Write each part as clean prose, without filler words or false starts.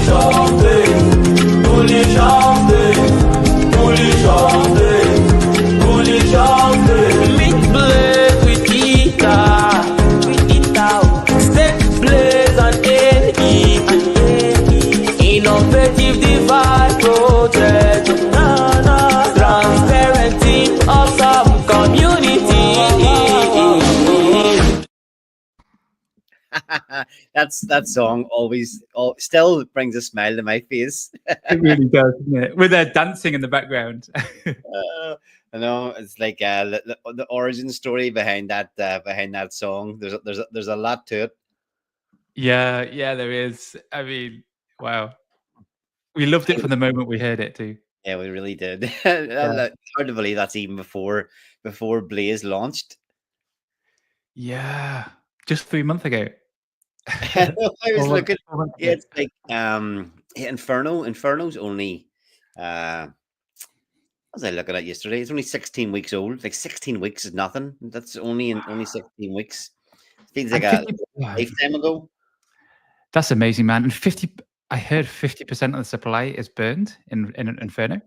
chanter, pour les chanter, pour les chanter, pour les chanter. Meet Blaze with guitar, step Blaze and NE, innovative DeFi project, transparent team, awesome community. That song always still brings a smile to my face. It really does, doesn't it? With their dancing in the background. I know it's like the origin story behind that song. There's a lot to it. Yeah, there is. I mean, wow. We loved it from the moment we heard it too. Yeah, we really did. Hard to believe that's even before Blaze launched. Yeah, just 3 months ago. I was looking. Yeah, it's like Inferno's only. What was I looking at yesterday? It's only 16 weeks old. Like 16 weeks is nothing. That's only 16 weeks. Feels like a lifetime ago. That's amazing, man. And I heard 50% of the supply is burned in Inferno.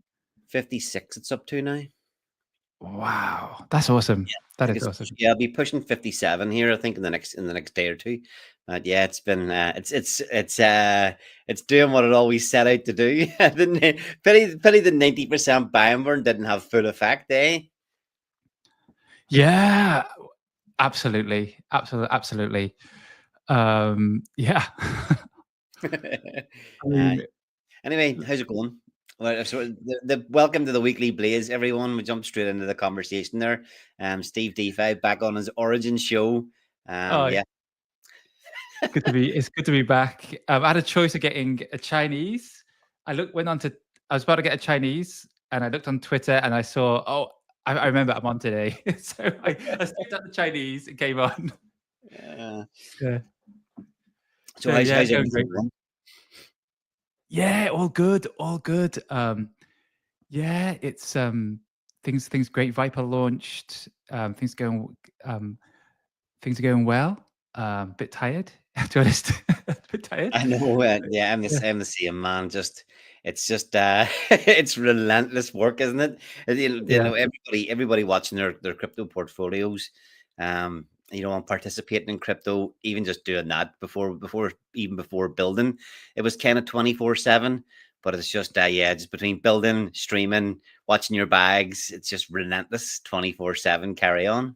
56 it's up to now. Wow, that's awesome. Yeah, that is awesome. Yeah, I'll be pushing 57 here, I think, in the next day or two. But yeah, it's been it's doing what it always set out to do. Pity the 90% buy and burn didn't have full effect, eh? Yeah, absolutely. Yeah. Anyway, how's it going? Well, so the welcome to the weekly Blaze, everyone. We jump straight into the conversation there. Steve DeFi back on his origin show. Yeah. It's good to be back. I had a choice of getting a Chinese. I was about to get a Chinese, and I looked on Twitter and I saw, I remember I'm on today. So I stepped out the Chinese, it came on. Yeah. So how's everything going? Yeah, all good. Yeah, it's things great. Vyper launched. Things are going well. Bit tired, to be honest. Bit tired. I know. Yeah, I'm the same, man. It's just it's relentless work, isn't it? You know, everybody watching their crypto portfolios, and participating in crypto, even just doing that before building, it was kind of 24/7. But it's just just between building, streaming, watching your bags, it's just relentless 24/7 carry on.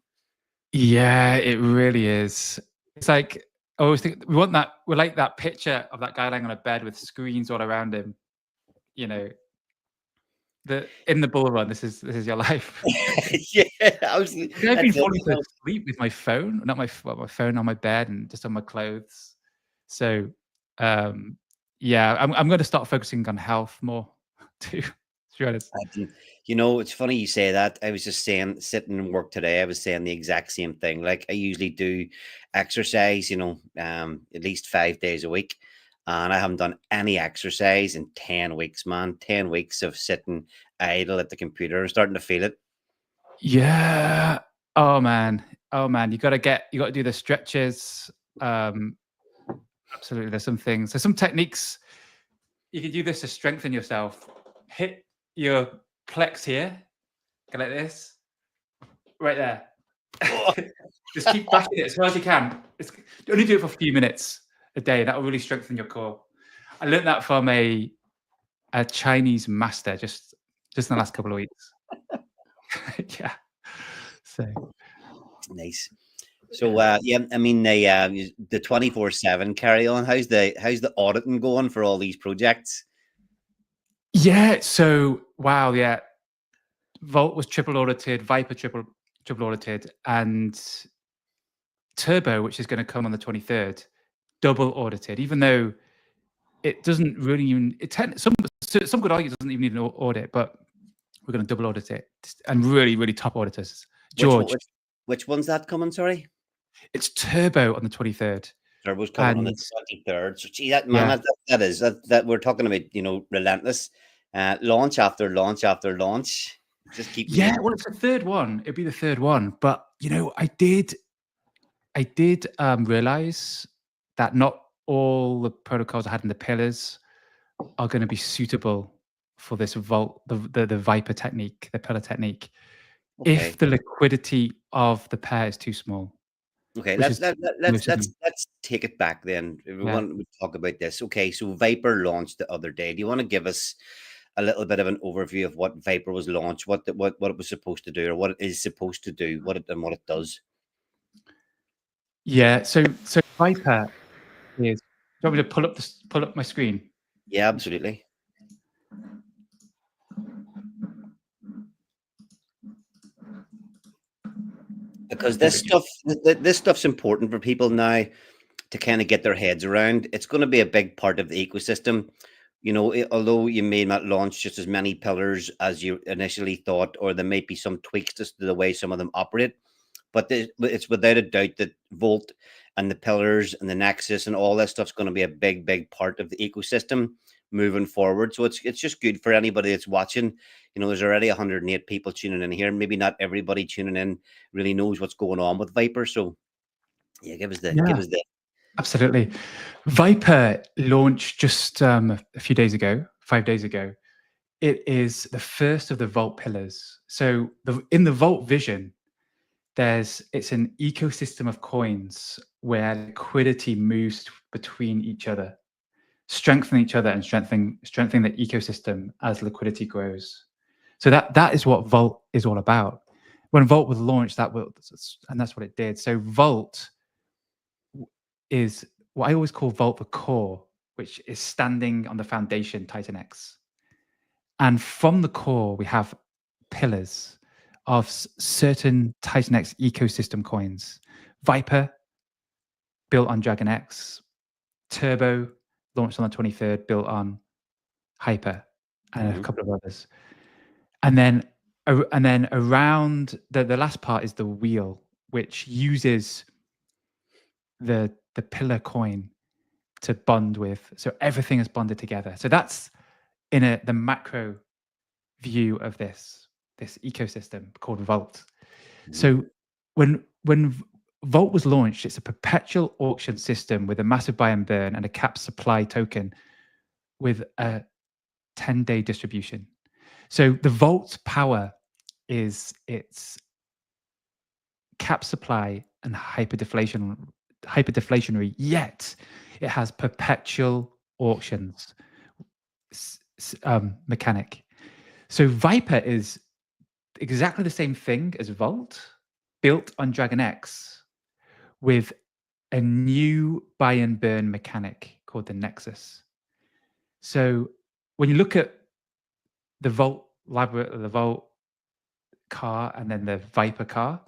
Yeah, it really is. It's like I always think we like that picture of that guy lying on a bed with screens all around him. You know, in the bull run, this is your life. Yeah, I've been falling asleep with my phone, not my phone on my bed and just on my clothes. So, yeah, I'm going to start focusing on health more too. To be honest. It's funny you say that. I was just saying, sitting in work today, I was saying the exact same thing. Like I usually do exercise, at least 5 days a week. And I haven't done any exercise in 10 weeks, man. 10 weeks of sitting idle at the computer. I'm starting to feel it. Yeah. Oh man. You got to do the stretches. Absolutely. There's some techniques. You can do this to strengthen yourself. Hit your plex here. Go like this. Right there. Just keep bashing it as hard as you can. Only do it for a few minutes a day. That will really strengthen your core. I learned that from a Chinese master just in the last couple of weeks. Yeah. So nice. So I mean the 24/7 carry on. How's the auditing going for all these projects? Yeah. So wow. Yeah. Vault was triple audited. Vyper triple audited, and Turbo, which is going to come on the 23rd, double audited. Even though it doesn't really even some could argue it doesn't even need an audit, but we're going to double audit it, and really, really top auditors. George, which one's that coming? Sorry, it's Turbo on the 23rd. Turbo's coming on the 23rd. So gee, that we're talking about, relentless launch after launch after launch. Just keep. Yeah, well, it's the third one. It'd be the third one, but I did realize that not all the protocols I had in the pillars are going to be suitable for this vault, the Vyper technique, the pillar technique, Okay. if the liquidity of the pair is too small. Okay, Which let's is let, let, most let's of let's them. let's take it back then. Yeah. Everyone would talk about this. Okay, so Vyper launched the other day. Do you want to give us a little bit of an overview of what Vyper was launched, what it was supposed to do, or what it is supposed to do, what it does? Yeah. So Vyper is. Do you want me to pull up my screen? Yeah, absolutely. Because this stuff's important for people now to kind of get their heads around. It's going to be a big part of the ecosystem. You know, although you may not launch just as many pillars as you initially thought, or there may be some tweaks to the way some of them operate, but it's without a doubt that Volt and the pillars and the Nexus and all that stuff's going to be a big part of the ecosystem moving forward. So it's just good for anybody that's watching. You know, there's already 108 people tuning in here. Maybe not everybody tuning in really knows what's going on with Vyper. So yeah, give us the Absolutely. Vyper launched just a few days ago, 5 days ago. It is the first of the Vault pillars. So in the Vault vision, it's an ecosystem of coins where liquidity moves between each other, strengthening each other and strengthening the ecosystem as liquidity grows. So that is what Vault is all about. When Vault was launched, and that's what it did. So Vault is what I always call Vault the core, which is standing on the foundation Titan X. And from the core, we have pillars of certain Titan X ecosystem coins. Vyper, built on Dragon X. Turbo, launched on the 23rd, built on Hyper, and a couple of others. And then around the last part is the wheel, which uses the pillar coin to bond with. So everything is bonded together. So that's in the macro view of this ecosystem called Vault. So when Vault was launched, it's a perpetual auction system with a massive buy and burn and a cap supply token with a 10-day distribution. So the Vault's power is its cap supply and hyperdeflationary, yet it has perpetual auctions mechanic. So Vyper is exactly the same thing as Vault, built on Dragon X, with a new buy and burn mechanic called the Nexus. So when you look at the Vault library, the Vault car, and then the Vyper car,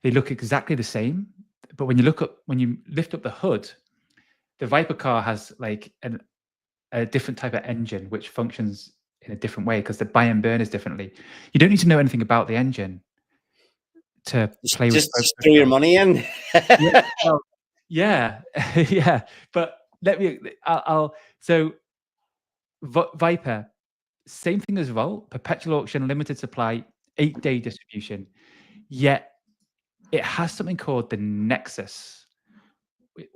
they look exactly the same. But when you lift up the hood, the Vyper car has like a different type of engine which functions in a different way because the buy and burn is differently. You don't need to know anything about the engine to play with. Just throw your money in. Yeah. But so Vyper, same thing as Vault, perpetual auction, limited supply, 8-day distribution. Yet it has something called the Nexus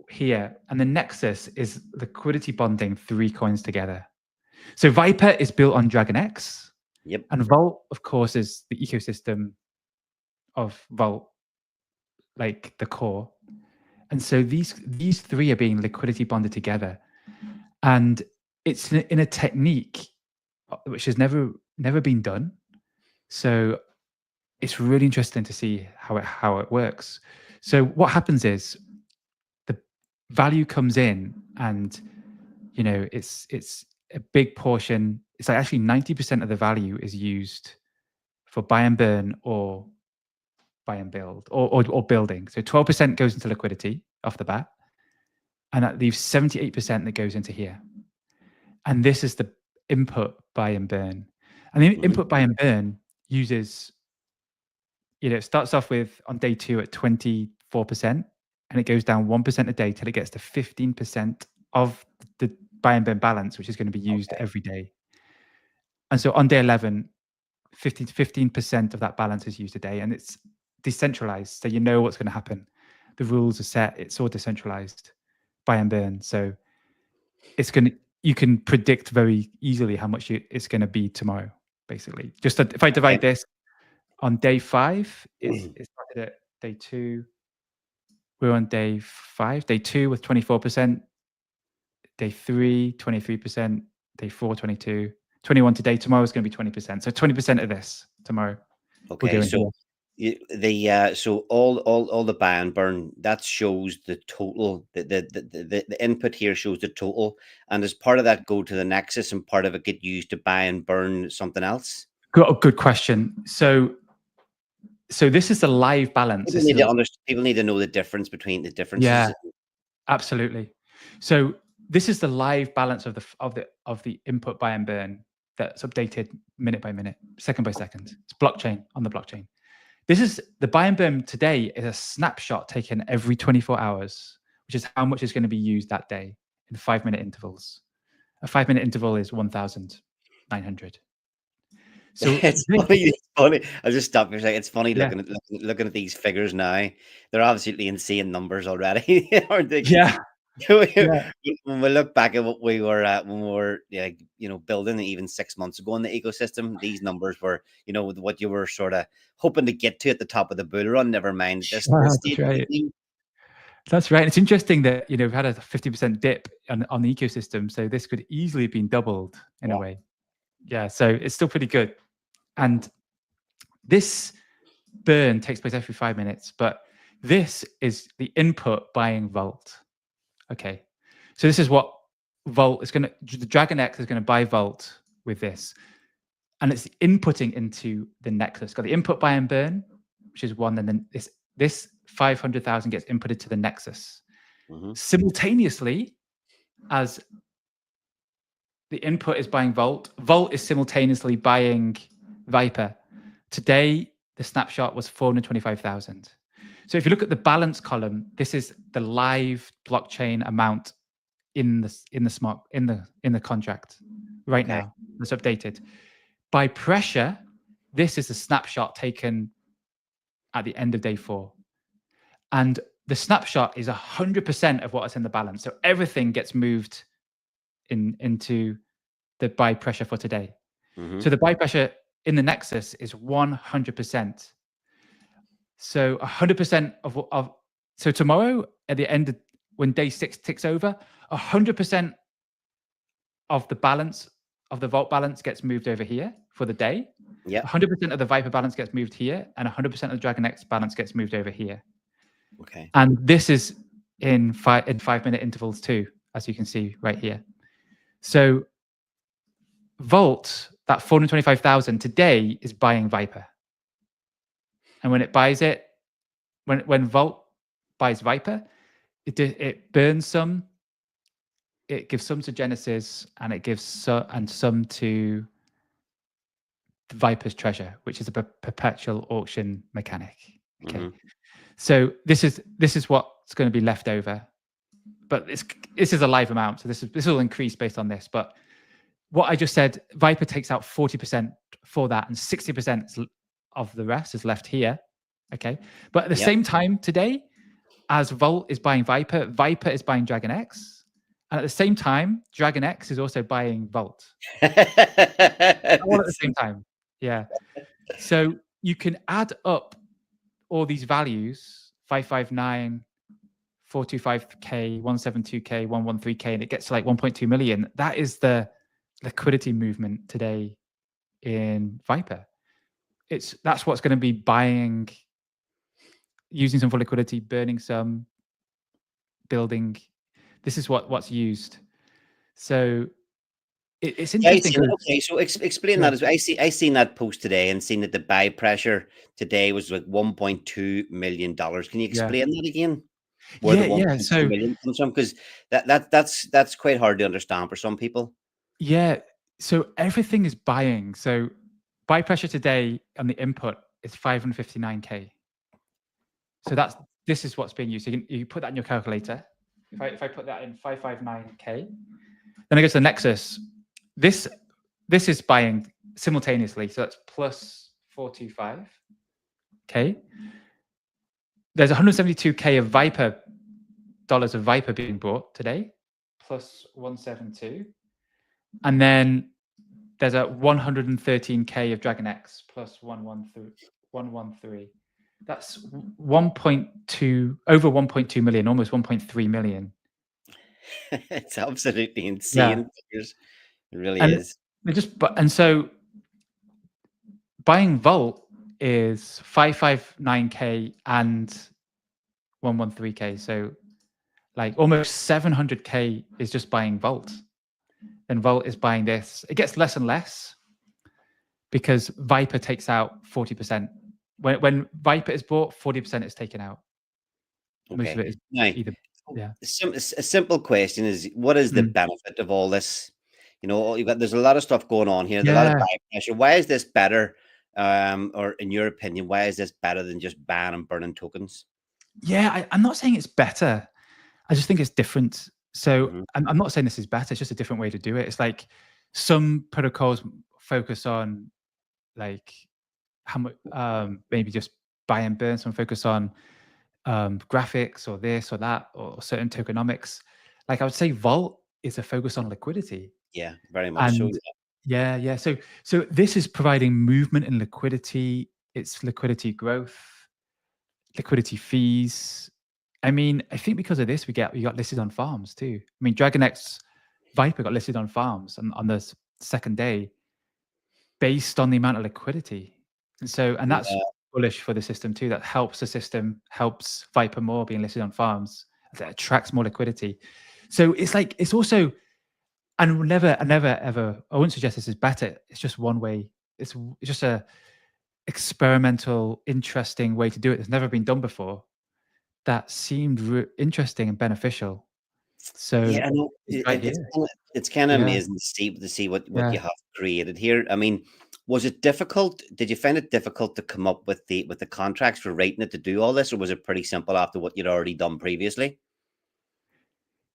here, and the Nexus is liquidity bonding 3 coins together. So Vyper is built on Dragon X. Yep. And Vault, of course, is the ecosystem of Vault, like the core. And so these 3 are being liquidity bonded together. And it's in a technique which has never been done. So it's really interesting to see how it works. So what happens is the value comes in, and you know it's a big portion. It's like actually 90% of the value is used for buy and burn or buy and build or building. So 12% goes into liquidity off the bat, and that leaves 78% that goes into here. And this is the input buy and burn. And the input buy and burn uses, it starts off with on day 2 at 24%, and it goes down 1% a day till it gets to 15% of the buy and burn balance, which is going to be used every day. And so on day 11, 15% of that balance is used a day, and it's decentralized. So you know what's going to happen. The rules are set. It's all decentralized buy and burn. So it's going to, you can predict very easily how much it's going to be tomorrow. Basically, just if I divide this on day 5, it started at day 2. We're on day 5. Day 2 with 24%. Day 3, 23%. Day 4, 22. 21 today. Tomorrow is going to be 20%. So 20% of this tomorrow. Okay, so so all the buy and burn, that shows the total. The input here shows the total, and as part of that go to the nexus, and part of it get used to buy and burn something else. Good question. So this is the live balance. People need to know the difference between the differences. Yeah, absolutely. So this is the live balance of the input buy and burn that's updated minute by minute, second by second. It's blockchain on the blockchain. This is the buy and burn today is a snapshot taken every 24 hours, which is how much is going to be used that day in 5-minute intervals. A 5-minute interval is 1,900. So it's funny. I'll just stop for a second. It's funny looking at these figures now. They're absolutely insane numbers already, aren't they? Yeah. When we look back at what we were when we were building even 6 months ago in the ecosystem, these numbers were what you were sort of hoping to get to at the top of the bull run. Never mind this. That's right. That's right. It's interesting that we've had a 50% dip on the ecosystem, so this could easily have been doubled in a way. Yeah, so it's still pretty good. And this burn takes place every 5 minutes, but this is the input buying Vault. Okay, so this is what Vault is going to, the Dragon X is going to buy Vault with this. And it's inputting into the nexus. Got the input buy and burn, which is 1, and then this 500,000 gets inputted to the nexus. Simultaneously, as the input is buying Vault, Vault is simultaneously buying Vyper. Today, the snapshot was 425,000. So if you look at the balance column, this is the live blockchain amount in the contract right now. It's updated. By pressure, this is a snapshot taken at the end of day 4. And the snapshot is 100% of what's in the balance. So everything gets moved into the buy pressure for today. So the buy pressure in the nexus is 100%. So 100% of so tomorrow at the end of when day 6 ticks over, 100% of the balance of the Vault balance gets moved over here for the day. 100% of the Vyper balance gets moved here, and 100% of the Dragon X balance gets moved over here. Okay. And this is in 5-minute intervals too, as you can see right here. So Vault, that 425,000 today is buying Vyper. And when it buys it, when Vault buys Vyper, it burns some, it gives some to Genesis, and it gives some to the Vyper's treasure, which is a perpetual auction mechanic. Okay. So this is what's going to be left over. But this is a live amount, so this will increase based on this. But what I just said, Vyper takes out 40% for that, and 60% of the rest is left here. Okay. But at the same time today, as Vault is buying Vyper, Vyper is buying Dragon X. And at the same time, Dragon X is also buying Vault. All at the same time. Yeah. So you can add up all these values, 559, 425K, 172K, 113K, and it gets to like 1.2 million. That is the liquidity movement today in Vyper. That's what's going to be buying, using some for liquidity, burning some, building. This is what's used. So it's interesting. Okay, so explain that as well. I seen that post today and seen that the buy pressure today was like $1.2 million. Can you explain that again? Where the 1.2 million comes from? Because that's quite hard to understand for some people. Yeah. So everything is buying. So buy pressure today on the input is 559K. So this is what's being used. So you put that in your calculator. If I put that in 559K, then I go to the Nexus. This is buying simultaneously. So that's plus 425K. There's 172K of Vyper dollars of Vyper being bought today, plus 172. and then there's a 113k of Dragon X plus 113. That's 1.2 over 1.2 million, almost 1.3 million. It's absolutely Yeah, insane figures. It really and is. so buying Vault is 559k and 113k. So like almost 700k is just buying Vault. Then Vault is buying this. It gets less and less because Vyper takes out 40%. When Vyper is bought, 40% is taken out. Most of Okay. it is Now, either, yeah. a simple question is, what is the benefit of all this? You know, there's a lot of stuff going on here. There's a lot of Yeah. buy pressure. Why is this better? Or in your opinion, why is this better than just banning and burning tokens? Yeah, I'm not saying it's better. I just think it's different. So Mhm. I'm not saying this is better. It's just a different way to do it. It's like some protocols focus on like how much, maybe just buy and burn. Some focus on graphics or this or that or certain tokenomics. Like I would say, Vault is a focus on liquidity, Yeah, very much so. and yeah. So this is providing movement and liquidity. It's liquidity growth, liquidity fees. I mean, I think because of this, we got listed on farms too. I mean, DragonX Vyper got listed on farms on the second day based on the amount of liquidity. And that's Yeah. bullish for the system too. That helps the system, helps Vyper more being listed on farms. That attracts more liquidity. So it's like, it's also, and I never ever, I wouldn't suggest this is better. It's just one way. It's just a experimental, interesting way to do it. It's never been done before. That seemed interesting and beneficial. So Yeah, I know. it's right here. It's kind of Yeah. amazing to see what Yeah. you have created here. I mean, was it difficult? Did you find it difficult to come up with the contracts for writing it to do all this, or was it pretty simple after what you'd already done previously?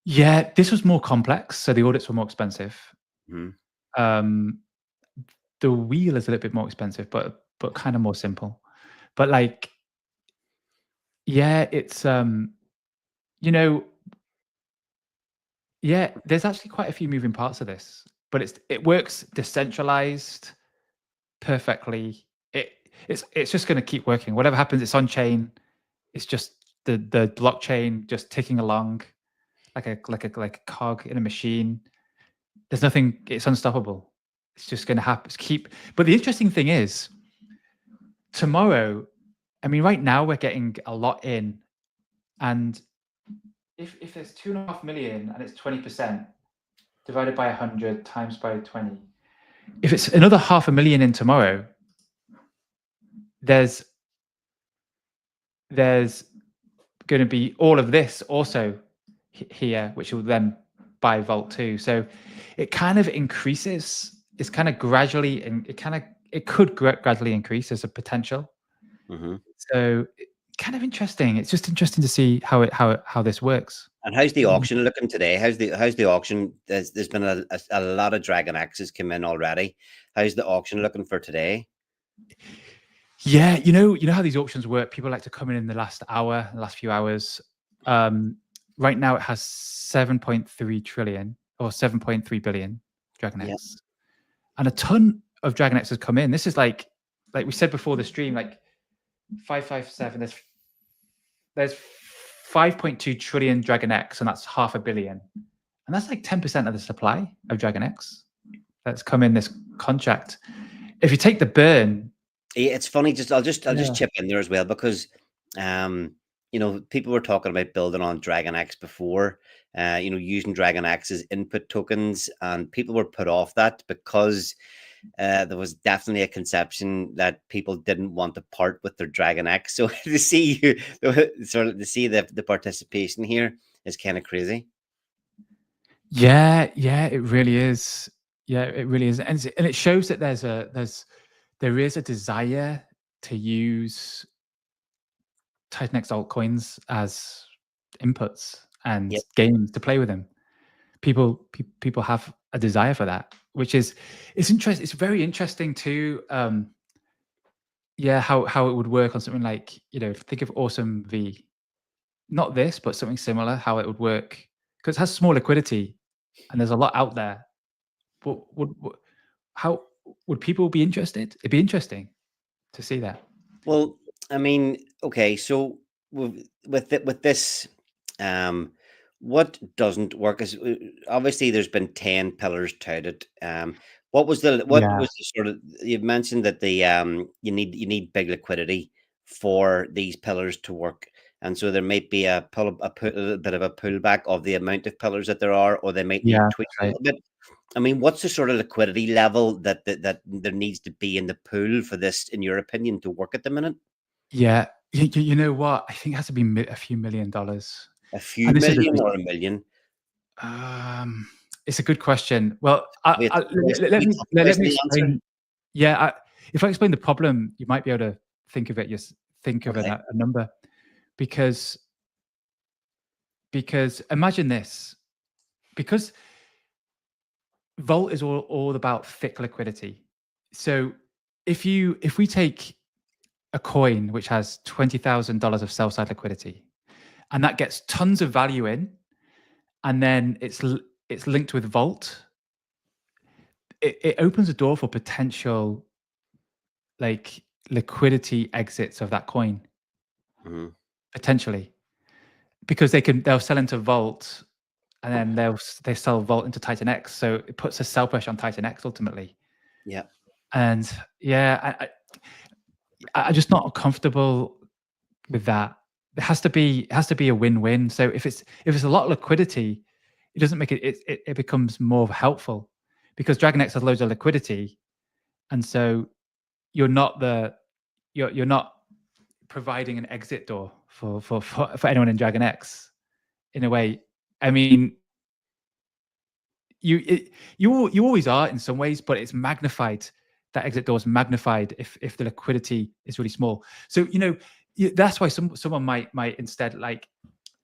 Yeah, this was more complex, so the audits were more expensive. Mhm. The wheel is a little bit more expensive, but kind of more simple. But like, yeah, it's you know, yeah, there's actually quite a few moving parts of this, but it works decentralized perfectly. It's just going to keep working. Whatever happens, it's on chain. It's just the blockchain just ticking along like a cog in a machine. There's nothing. It's unstoppable. It's just going to happen. But the interesting thing is, tomorrow, I mean, right now we're getting a lot in, and if there's 2.5 million and it's 20% divided by 100 times by 20, if it's another 500,000 in tomorrow, there's going to be all of this also here, which will then buy Vault 2. So it kind of increases. It's kind of gradually, and it could gradually increase as a potential. So kind of interesting. It's just interesting to see how this works. And how's the auction looking today? How's the auction? There's been a lot of Dragon X's come in already. How's the auction looking for today? Yeah, you know how these auctions work. People like to come in the last hour, the last few hours. Right now it has 7.3 trillion or 7.3 billion Dragon X, and a ton of Dragon X has come in. This is like we said before the stream, like 557. There's 5.2 trillion Dragon X, and that's 500 million, and that's like 10% of the supply of Dragon X that's come in this contract. If you take the burn, it's funny. I'll just chip in there as well, because you know, people were talking about building on Dragon X before, you know, using Dragon X as input tokens, and people were put off that because there was definitely a conception that people didn't want to part with their Dragon X. So to see the participation here is kind of crazy. Yeah, it really is. Yeah, it really is, and it shows that there is a desire to use Titan X altcoins as inputs and games to play with them. People have a desire for that, which is interesting. It's very interesting too. Yeah, how it would work on something like, you know, think of Awesome V, not this, but something similar. How it would work, because it has small liquidity, and there's a lot out there. how would people be interested? It'd be interesting to see that. Well, I mean, okay, so with this, what doesn't work is obviously there's been 10 pillars touted. What was the Yeah, sort of, you mentioned that the you need big liquidity for these pillars to work, and so there might be a bit of a pullback of the amount of pillars that there are, or they might yeah, need tweaks that's a right. little bit. I mean, what's the sort of liquidity level that there needs to be in the pool for this, in your opinion, to work at the minute? Yeah, you know what? I think it has to be a few $1,000,000. A And few this is a million big, or a million? it's a good question. Well, Wait, let we me tough let question me to answer. explain. Yeah, if I explain the problem, you might be able to think of it. Just think of Okay. a number, because imagine this, because Volt is all about thick liquidity. So if we take a coin which has $20,000 of sell side liquidity, and that gets tons of value in, and then it's linked with Volt, it opens a door for potential, like, liquidity exits of that coin, Mhm. potentially, because they'll sell into Volt, and then they sell Volt into Titan X, so it puts a sell pressure on Titan X ultimately. Yeah. And yeah, I'm just not comfortable with that. It has to be a win-win. So if it's a lot of liquidity, it doesn't make it becomes more helpful, because Dragon X has loads of liquidity, and so you're not you're not providing an exit door for anyone in Dragon X, in a way. I mean, you always are in some ways, but it's magnified. That exit door is magnified if the liquidity is really small. So that's why someone might instead, like,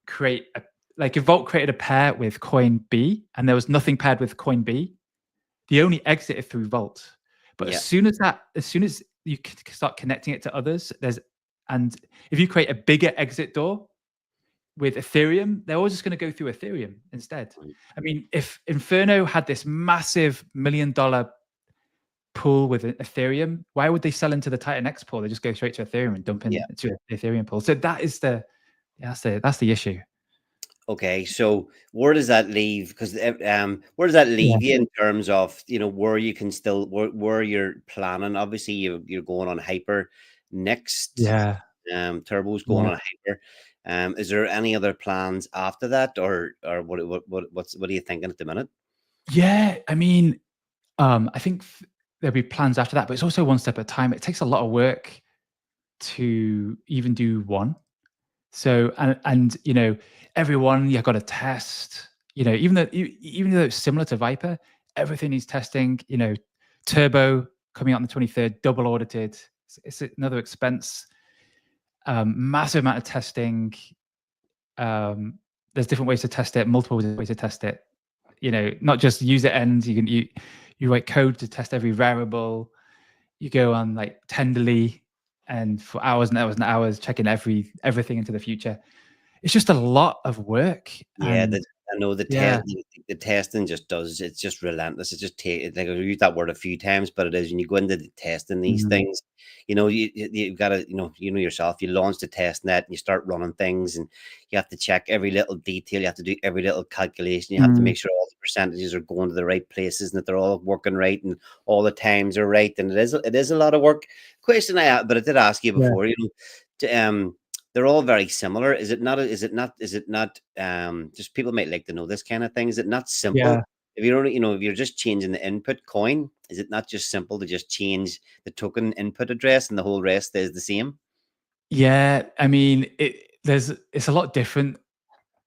create a, like, if Vault created a pair with coin B and there was nothing paired with coin B, the only exit is through Vault. But Yeah. as soon as you start connecting it to others, and if you create a bigger exit door with Ethereum, they're all just going to go through Ethereum instead. Mm. I mean, if Inferno had this massive $1,000,000 pool with Ethereum, why would they sell into the Titan X pool? They just go straight to Ethereum and dump Yeah. into the Ethereum pool. So that's the issue. Okay, so where does that leave? Because where does that Yeah. leave you in terms of, where you can still, where you're planning? Obviously, you're going on Hyper next. Yeah. Turbo's going Yeah. on Hyper. Is there any other plans after that, or what are you thinking at the minute? Yeah. I mean, I think there'll be plans after that, but it's also one step at a time. It takes a lot of work to even do one. So, and everyone, you've got to test. Even though it's similar to Vyper, everything needs testing. Turbo coming out on the 23rd, double audited. It's another expense. Massive amount of testing. There's different ways to test it, multiple ways to test it. Not just user end. You write code to test every variable. You go on, like, Tenderly, and for hours and hours and hours checking everything into the future. It's just a lot of work. Yeah, And I know yeah. the testing it's just relentless. It just like, I've used that word a few times, but it is when you go into the testing these Mhm. things, you've got to, yourself, you launch the test net and you start running things, and you have to check every little detail, you have to do every little calculation, you have to Mm. make sure all the percentages are going to the right places and that they're all working right and all the times are right. And it is a lot of work. Question but I did ask you Yeah. before, they're all very similar. Is it not? Just people might like to know this kind of thing. Is it not simple? Yeah. If you're only, if you're just changing the input coin, is it not just simple to just change the token input address and the whole rest is the same? Yeah. I mean, it's a lot different.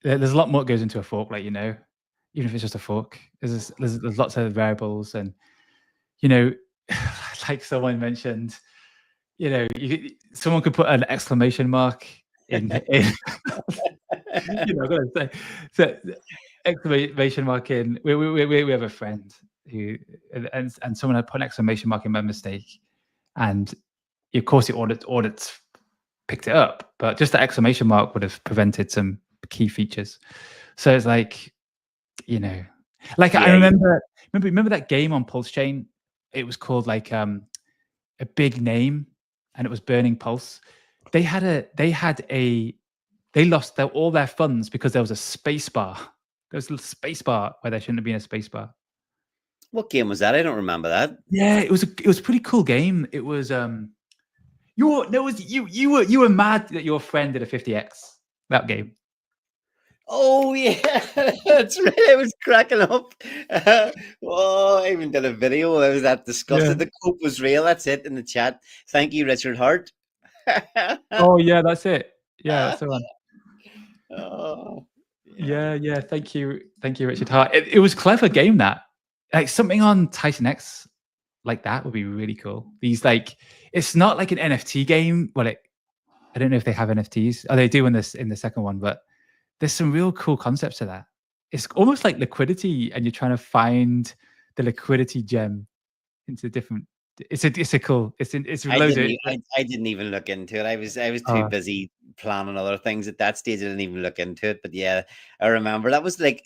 There's a lot more that goes into a fork, like, even if it's just a fork. There's lots of variables, and you know, like someone mentioned, someone could put an exclamation mark in I've got to say, so exclamation mark in. We have a friend who, and someone had put an exclamation mark in by mistake, and of course the audits picked it up, but just the exclamation mark would have prevented some key features. So it's like, you know, Like I Yeah, remember that game on Pulse Chain. It was called like a big name, and it was Burning Pulse. They lost all their funds because there was a space bar. There was a space bar where there shouldn't have been a space bar. what game was that? I don't remember that. Yeah, it was a pretty cool game. It was you were mad that your friend did a 50x that game. Oh yeah, that's right. I was cracking up. Oh, I even did a video. I was that disgusted. Yeah. The cope was real. That's it in the chat. Thank you, Richard Hart. Oh yeah, that's it. Yeah, that's the one. Oh, Yeah. Thank you, Richard Hart. It was a clever game that, like something on Titan X like that would be really cool. These like, it's not like an NFT game. Well, I don't know if they have NFTs. Oh, they do in the second one, but there's some real cool concepts to that. It's almost like liquidity, and you're trying to find the liquidity gem into different. It's cool. It's loads of. I didn't even look into it. I was too busy planning other things at that stage. I didn't even look into it. But yeah, I remember that was like,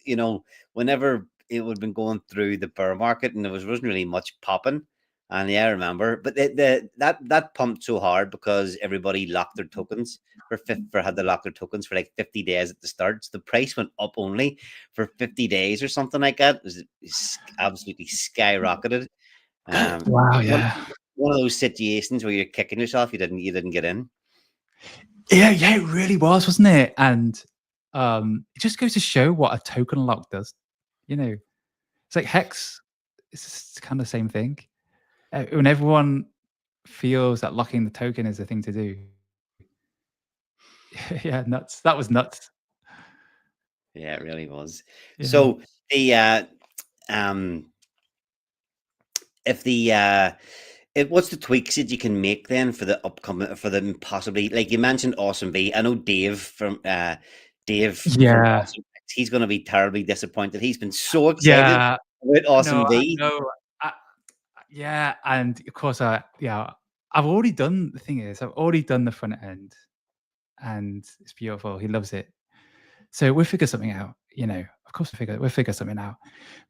whenever it would have been going through the bear market and there wasn't really much popping. And yeah, I remember. But that pumped so hard because everybody locked their tokens had to lock their tokens for like 50 days at the start. So the price went up only for 50 days or something like that. It was absolutely skyrocketed. Wow, yeah. One of those situations where you're kicking yourself you didn't get in. Yeah, it really was, wasn't it? And it just goes to show what a token lock does. It's like Hex. It's kind of the same thing. When everyone feels that locking the token is the thing to do. Yeah, nuts. That was nuts. Yeah, it really was. Yeah. So what's the tweaks that you can make then for the upcoming, for them possibly, like you mentioned Awesome V. I know Dave from Yeah. Awesome, he's going to be terribly disappointed. He's been so excited about Awesome V. Yeah, and of course, I've already done. The thing is, I've already done the front end, and it's beautiful. He loves it. So we'll figure something out. Of course, we'll figure something out.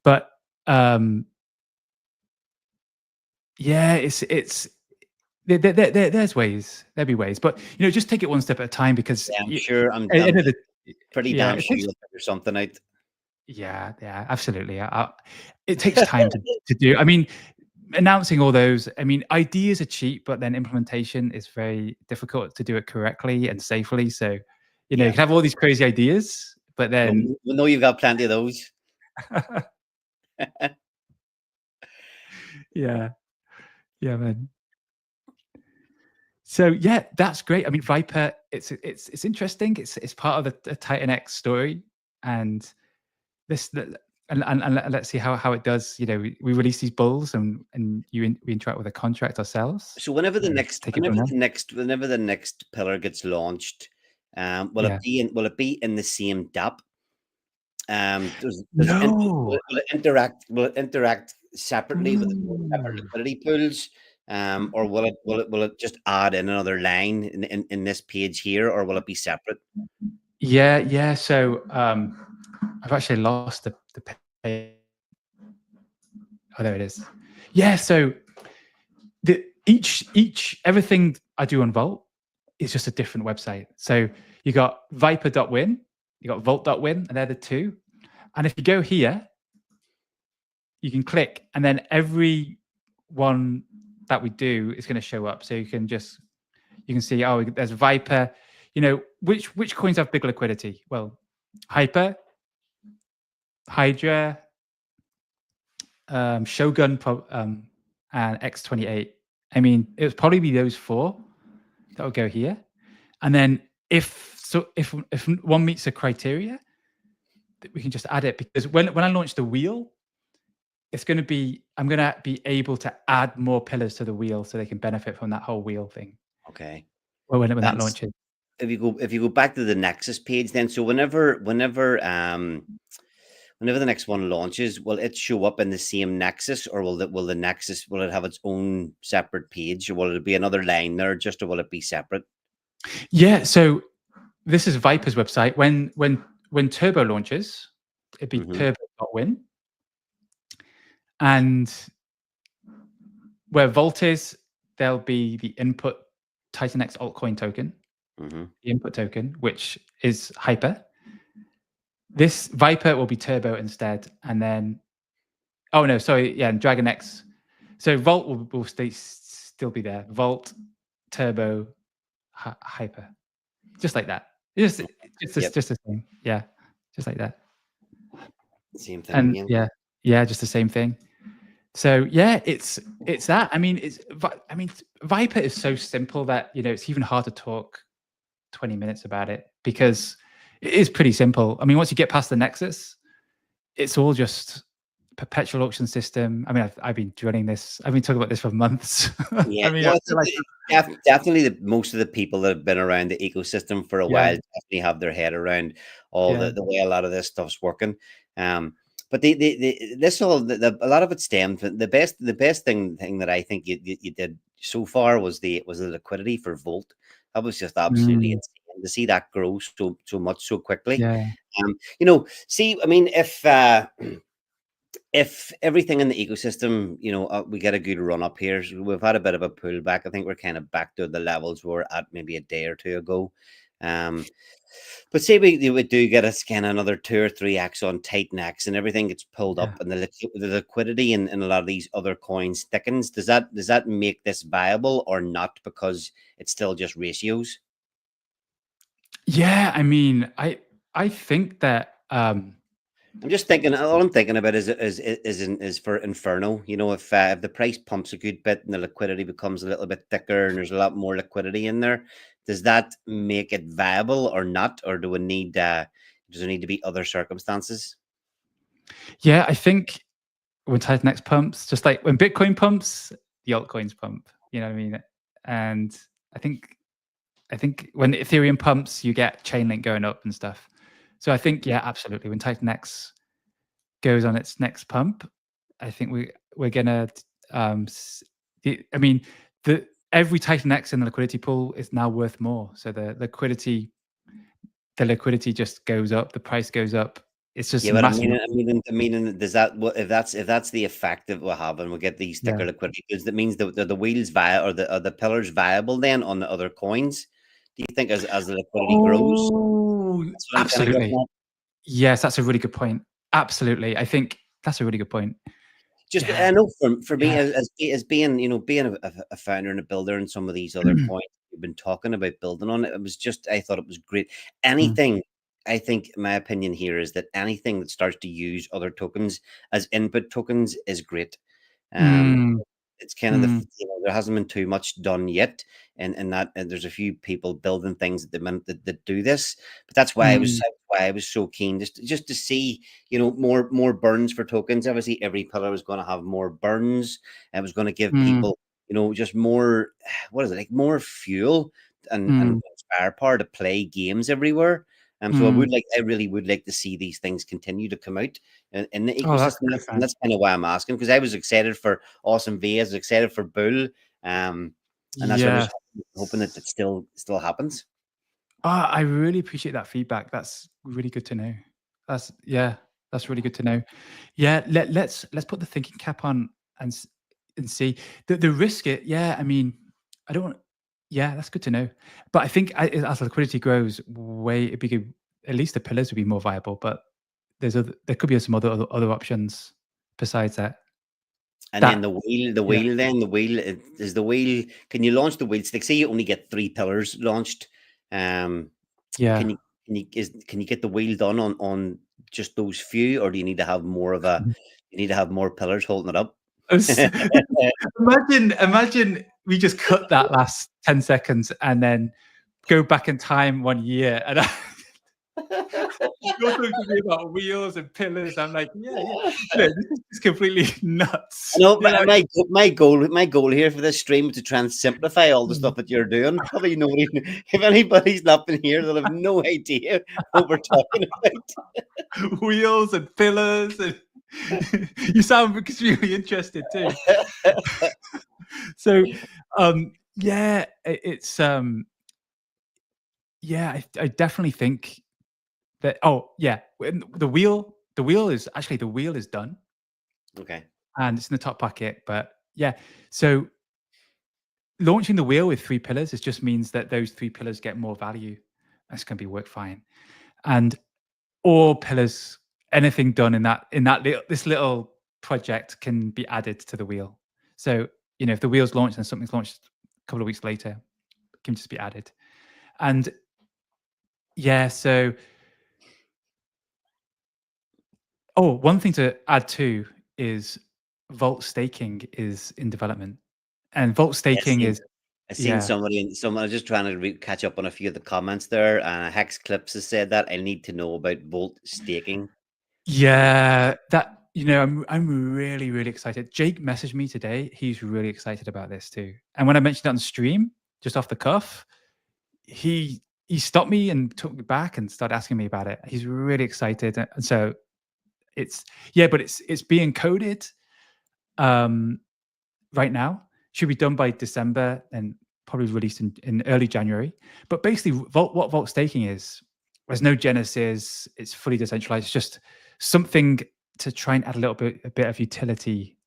But yeah, it's there's ways. There'll be ways, but just take it one step at a time, because I'm sure I'm pretty damn sure you'll figure something out. Yeah, absolutely. It takes time to do. I mean, announcing all those, ideas are cheap, but then implementation is very difficult to do it correctly and safely. So, you can have all these crazy ideas, but then we know you've got plenty of those. Yeah, man. So yeah, that's great. Vyper, it's interesting. It's part of the Titan X story, and and let's see how it does. We release these bulls, and we interact with a contract ourselves. So whenever the next pillar gets launched, will it be in the same DApp? Will it interact separately with the separate liquidity pools? Or will it just add in another line in this page here, or will it be separate? Yeah. So I've actually lost the page. Oh, there it is. Yeah. So everything I do on Vault is just a different website. So you got Vyper.win, you got Vault.win, and they're the two. And if you go here, you can click, and then every one that we do is going to show up. So you can see, oh, there's Vyper. Which coins have big liquidity? Well, Hyper, Hydra, Shogun, and X28. It would probably be those four that would go here. And then if one meets the criteria, we can just add it, because when I launch the wheel, I'm going to be able to add more pillars to the wheel so they can benefit from that whole wheel thing. Okay. Well, when that launches. If you go back to the Nexus page, then so whenever the next one launches, will it show up in the same Nexus, or will it have its own separate page, or will it be another line there, or will it be separate? Yeah. So this is Vyper's website. When Turbo launches, it'd be Turbo.win. And where Vault is, there'll be the input Titan X altcoin token, Mm-hmm. the input token, which is Hyper. This Vyper will be Turbo instead, and then and Dragon X. So Vault will still be there. Vault, Turbo, Hyper, just like that. Just the same. Yeah, just like that. Same thing And again. just the same thing. So yeah, it's that. I mean, Vyper is so simple that it's even hard to talk 20 minutes about it, because it is pretty simple. I mean, once you get past the Nexus, it's all just perpetual auction system. I mean, I've been running this. I've been talking about this for months. Yeah, I mean, no, I think definitely most of the people that have been around the ecosystem for a while definitely have their head around all the way a lot of this stuff's working. But a lot of it stemmed from the best thing that I think you did so far was the liquidity for Volt. That was just absolutely insane to see that grow so much so quickly. Yeah. See, I mean, if everything in the ecosystem, we get a good run up here. So we've had a bit of a pullback. I think we're kind of back to the levels we were at maybe a day or two ago. But say we do get a kind of another 2 or 3x on Titan X, and everything gets pulled up, and the liquidity in a lot of these other coins thickens. Does that make this viable or not? Because it's still just ratios. Yeah, I mean, I think that I'm just thinking. All I'm thinking about is for Inferno. If the price pumps a good bit and the liquidity becomes a little bit thicker and there's a lot more liquidity in there, does that make it viable or not? Or do we need? Does there need to be other circumstances? Yeah, I think when Titan X pumps, just like when Bitcoin pumps, the altcoins pump. You know what I mean? And I think when Ethereum pumps, you get Chainlink going up and stuff. So I think, yeah, absolutely. When Titan X goes on its next pump, I think we're gonna. I mean, every Titan X in the liquidity pool is now worth more. So the liquidity just goes up. The price goes up. It's just Yeah, but massive. I mean, does that if that's the effect that we'll have, and we'll get these thicker liquidity, because that means the wheels or the pillars viable then on the other coins? Do you think as the liquidity grows? That's what I'm kind of getting Absolutely. at. Yes, that's a really good point. Absolutely. I think that's a really good point. Just Yeah. I know for me as being being a founder and a builder and some of these other coins we've been talking about building on, it was just I thought it was great. Anything, I think my opinion here is that anything that starts to use other tokens as input tokens is great. It's kind of there hasn't been too much done yet, and there's a few people building things at the minute that do this. But that's why I was so keen just to see more burns for tokens. Obviously, every pillar was going to have more burns, and it was going to give people just more more fuel and firepower to play games everywhere. So I really would like to see these things continue to come out in the ecosystem. And that's kind of why I'm asking, because I was excited for Awesome V, I was excited for Bull, and that's what I was hoping that it still happens. I really appreciate that feedback. That's really good to know. That's really good to know. Yeah, let's put the thinking cap on and see the risk. I mean, I don't want. Yeah, that's good to know. But I think as liquidity grows, it'd be good, at least the pillars would be more viable. But there could be some other options besides that. And then the wheel is the wheel. Can you launch the wheels? Like, say you only get 3 pillars launched. Can you get the wheel done on just those few, or do you need to have more of a? You need to have more pillars holding it up. Imagine we just cut that last 10 seconds and then go back in time 1 year, and you're talking to me about wheels and pillars. I'm like, this is completely nuts. No, but my goal here for this stream is to try and simplify all the stuff that you're doing. Probably nobody, if anybody's not been here, they'll have no idea what we're talking about. Wheels and pillars, and you sound extremely interested too. So, it's I definitely think that. Oh yeah, the wheel is done. Okay. and it's in the top pocket. But yeah, so launching the wheel with 3 pillars, it just means that those 3 pillars get more value. That's going to be work fine. And all pillars, anything done in that this little project can be added to the wheel. So, if the wheel's launched and something's launched a couple of weeks later, it can just be added. And yeah, so one thing to add too is Vault staking is in development. And Vault staking is I've seen yeah. somebody, someone, I was just trying to catch up on a few of the comments there. Hex Clips has said that I need to know about Volt staking. Yeah, that I'm really, really excited. Jake messaged me today. He's really excited about this too. And when I mentioned it on stream, just off the cuff, he stopped me and took me back and started asking me about it. He's really excited. And so it's being coded right now. Should be done by December and probably released in early January. But basically, what Vault staking is, there's no genesis. It's fully decentralized. It's just something to try and add a bit of utility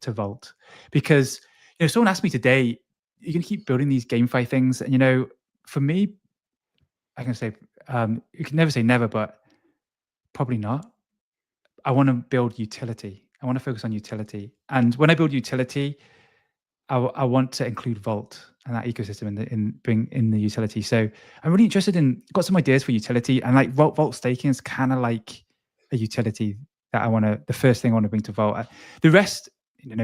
to Vault. Because someone asked me today, you're going to keep building these GameFi things, and for me, I can say you can never say never, but probably not. I want to build utility. I want to focus on utility, and when I build utility, I want to include Vault and that ecosystem bring in the utility. So I'm really interested got some ideas for utility, and like Vault staking is kind of like a utility that the first thing I want to bring to Vault. The rest,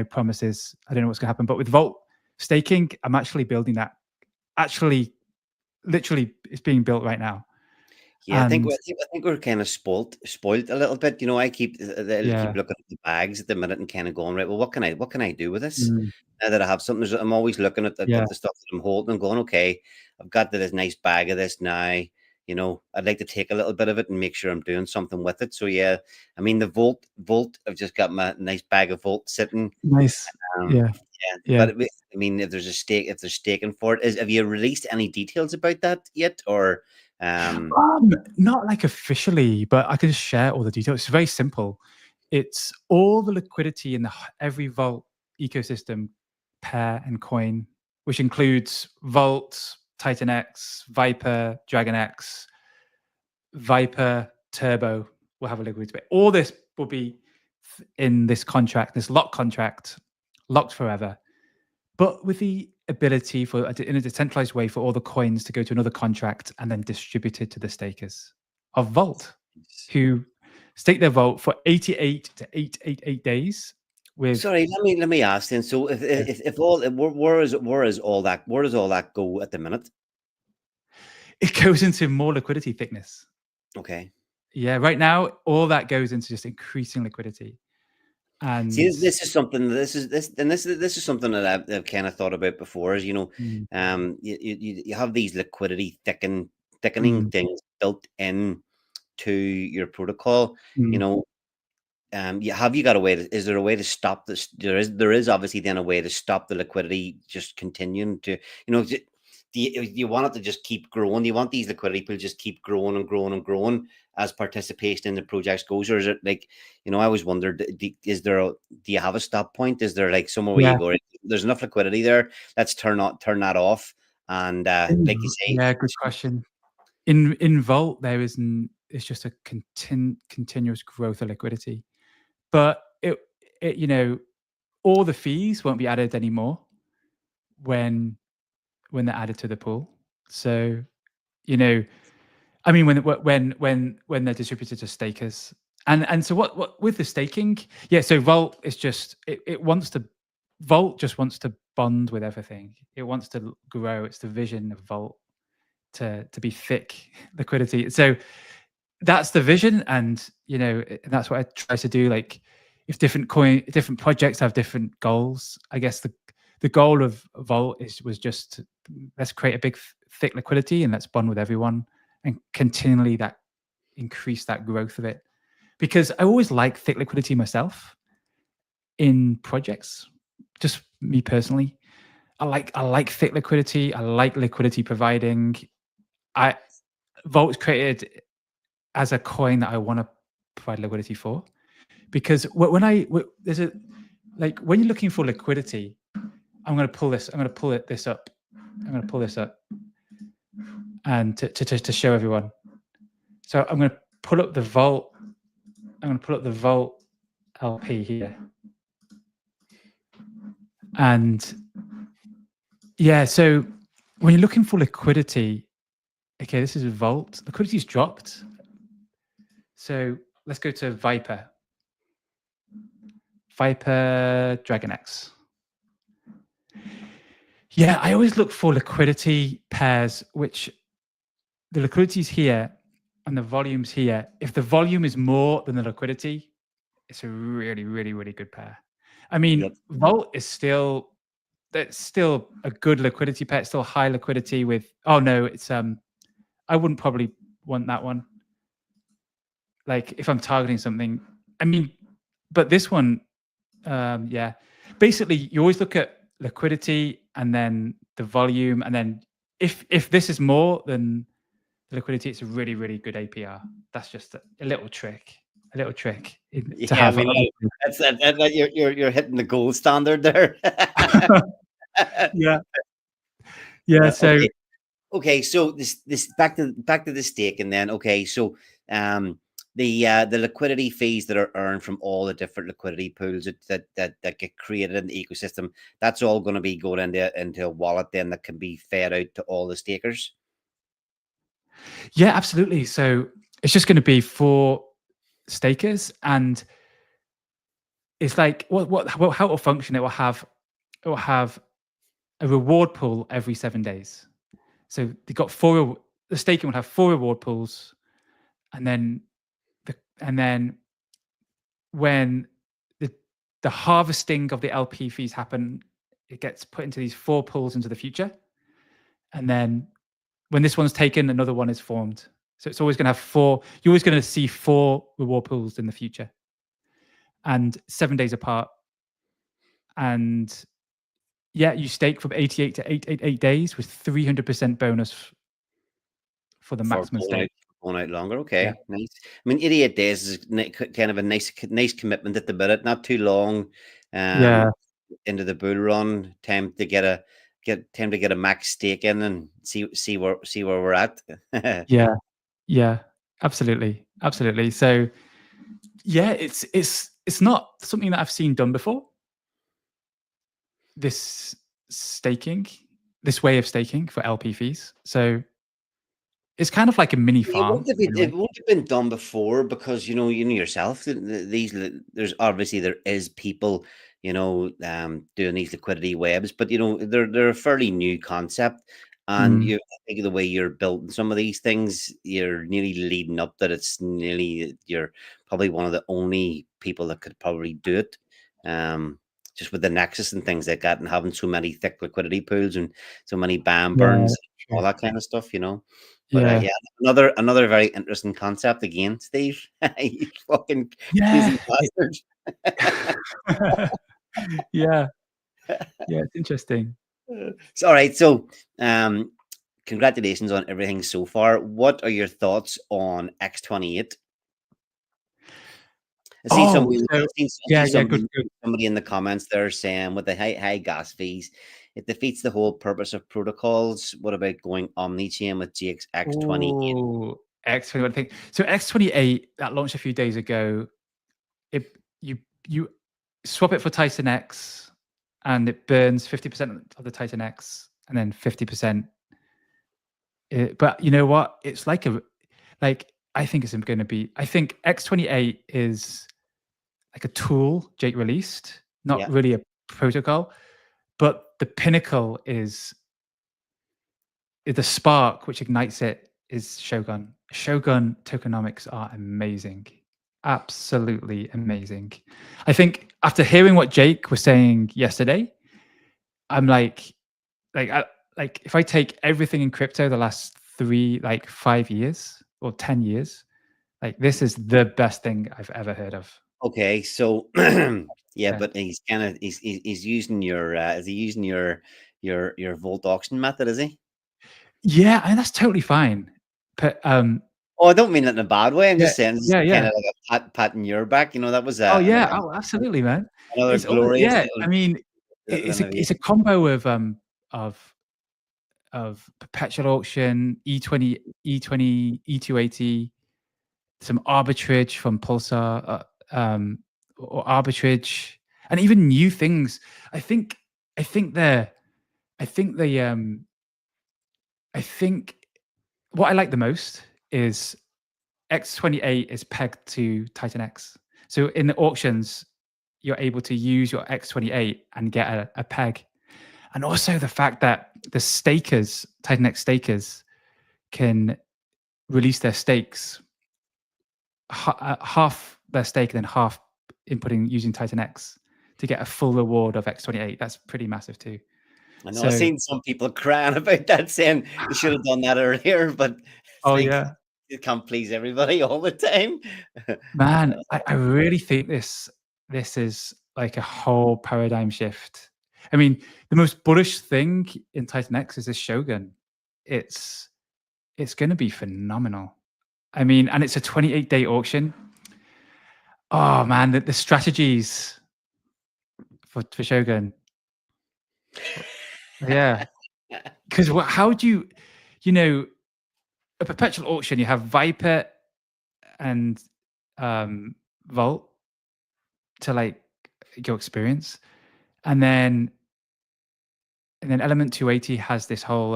promises. I don't know what's going to happen, but with Vault staking, I'm actually building that. Actually, literally, it's being built right now. Yeah, I think we're kind of spoiled a little bit. I keep keep looking at the bags at the minute and kind of going, right, well, what can I do with this now that I have something? I'm always looking at the stuff that I'm holding and going, okay, I've got this nice bag of this now. I'd like to take a little bit of it and make sure I'm doing something with it. So yeah, I mean the Volt, I've just got my nice bag of Volt sitting. Nice. Yeah. But I mean, if there's staking for it, have you released any details about that yet, or? Not like officially, but I can just share all the details. It's very simple. It's all the liquidity in every Vault ecosystem pair and coin, which includes Vault, Titan X, Vyper, Dragon X, Vyper, Turbo will have a liquidity. But all this will be in this contract, this lock contract, locked forever. But with the ability in a decentralized way for all the coins to go to another contract and then distributed to the stakers of Vault, who stake their Vault for 88 to 888 days. Sorry, let me ask then. So if all where does all that go at the minute? It goes into more liquidity thickness. Okay. Yeah, right now all that goes into just increasing liquidity. And see, this is something that I've kind of thought about before. Is you have these liquidity thickening things built in to your protocol. Have you got a way? Is there a way to stop this? There is obviously then a way to stop the liquidity just continuing to do you want it to just keep growing? Do you want these liquidity pools just keep growing and growing and growing as participation in the projects goes? Or is it like, I always wondered, do you have a stop point? Is there like somewhere where you go, there's enough liquidity there, let's turn that off? And like you say. Yeah, good question. In Vault, it's just a continuous growth of liquidity. But it all the fees won't be added anymore when they're added to the pool. So, I mean, when they're distributed to stakers, and so what with the staking, so Vault is just Vault just wants to bond with everything. It wants to grow. It's the vision of Vault to be thick liquidity. So that's the vision, and that's what I try to do. Like, if different projects have different goals, I guess the goal of Vault was just let's create a big thick liquidity and let's bond with everyone and continually increase that growth of it. Because I always like thick liquidity myself in projects. Just me personally, I like thick liquidity. I like liquidity providing. Vault was created as a coin that I want to provide liquidity for, because when like when you're looking for liquidity, I'm going to pull this. I'm going to pull this up. I'm going to pull this up, and to show everyone. So I'm going to pull up the Vault. I'm going to pull up the Vault LP here, and yeah. So when you're looking for liquidity, okay, this is Vault. Liquidity's dropped. So let's go to Vyper. Vyper DragonX. Yeah, I always look for liquidity pairs, which the liquidity is here and the volume's here. If the volume is more than the liquidity, it's a really, really, really good pair. I mean, Vault is still, that's still a good liquidity pair. It's still high liquidity with, oh no, it's, I wouldn't probably want that one. Like if I'm targeting something, I mean, but this one, yeah, basically you always look at liquidity and then the volume, and then if this is more than the liquidity, it's a really, really good APR. That's just a little trick, to have. I mean, you're hitting the gold standard there. Yeah. Yeah. So okay, so this back to the stake, and then okay, so the liquidity fees that are earned from all the different liquidity pools that get created in the ecosystem, that's all going to be going into a wallet then that can be fed out to all the stakers. yeah, absolutely. So it's just going to be for stakers, and it's like how it will function. It will have a reward pool every 7 days. So they got the staking will have 4 reward pools, and then when the harvesting of the LP fees happen, it gets put into these 4 pools into the future, and then when this one's taken, another one is formed. So it's always going to have 4. You're always going to see 4 reward pools in the future, and 7 days apart. And yeah, you stake from 88 to 888 days with 300% bonus for the maximum stake. Going out longer, okay, yeah. Nice. I mean, 88 days is kind of a nice commitment at the minute. Not too long. Yeah. Into the bull run, time to get a max stake in and see where we're at. Yeah, absolutely. So yeah, it's not something that I've seen done before. This way of staking for LP fees. So it's kind of like a mini farm. It won't have been done before because you know yourself. There's obviously there is people doing these liquidity webs, but they're a fairly new concept, and I think the way you're building some of these things, you're nearly leading up that you're probably one of the only people that could probably do it. Just with the nexus and things like that, and having so many thick liquidity pools and so many BAM burns, all that kind of stuff, But yeah, another very interesting concept again, Steve. You fucking crazy bastard. Yeah, it's interesting. So, all right, so congratulations on everything so far. What are your thoughts on X28? I see somebody in the comments there saying with the high gas fees, it defeats the whole purpose of protocols. What about going omni-chain with X28? Oh, X28. So X28 that launched a few days ago. You swap it for Titan X, and it burns 50% of the Titan X, and then 50%. But you know what? It's I think it's going to be. I think X28 is like a tool Jake released, not really a protocol, but the pinnacle is the spark which ignites it is Shogun. Shogun tokenomics are amazing, absolutely amazing. I think after hearing what Jake was saying yesterday, I'm like if I take everything in crypto the last 5 years or 10 years, this is the best thing I've ever heard of. Okay, so but he's using your is he using your Volt auction method, is he? Yeah, and that's totally fine. But Oh, I don't mean it in a bad way. I'm Yeah, just saying, it's yeah, kind yeah. of like a pat in your back. That was Oh yeah, oh absolutely, man. another It's all glorious yeah. I mean, little it's a innovation. combo of perpetual auction, E20, E20, E280, some arbitrage from Pulsar, or arbitrage, and even new things. I think I think the I think the I think what I like the most is X28 is pegged to Titan X. So in the auctions, you're able to use your X28 and get a peg. And also the fact that the stakers, Titan X stakers, can release their stakes, half their stake and then half inputting using Titan X to get a full reward of X28. That's pretty massive too. I know I've So, seen some people crying about that, saying they should have done that earlier, but it's oh like yeah, you can't please everybody all the time. man, I really think this is like a whole paradigm shift. I mean, the most bullish thing in Titan X is this Shogun. It's going to be phenomenal. I mean, and it's a 28-day auction. Oh man, the strategies for Shogun. Yeah, because how do you know, a perpetual auction? You have Vyper and Vault to like your experience, and then Element 280 has this whole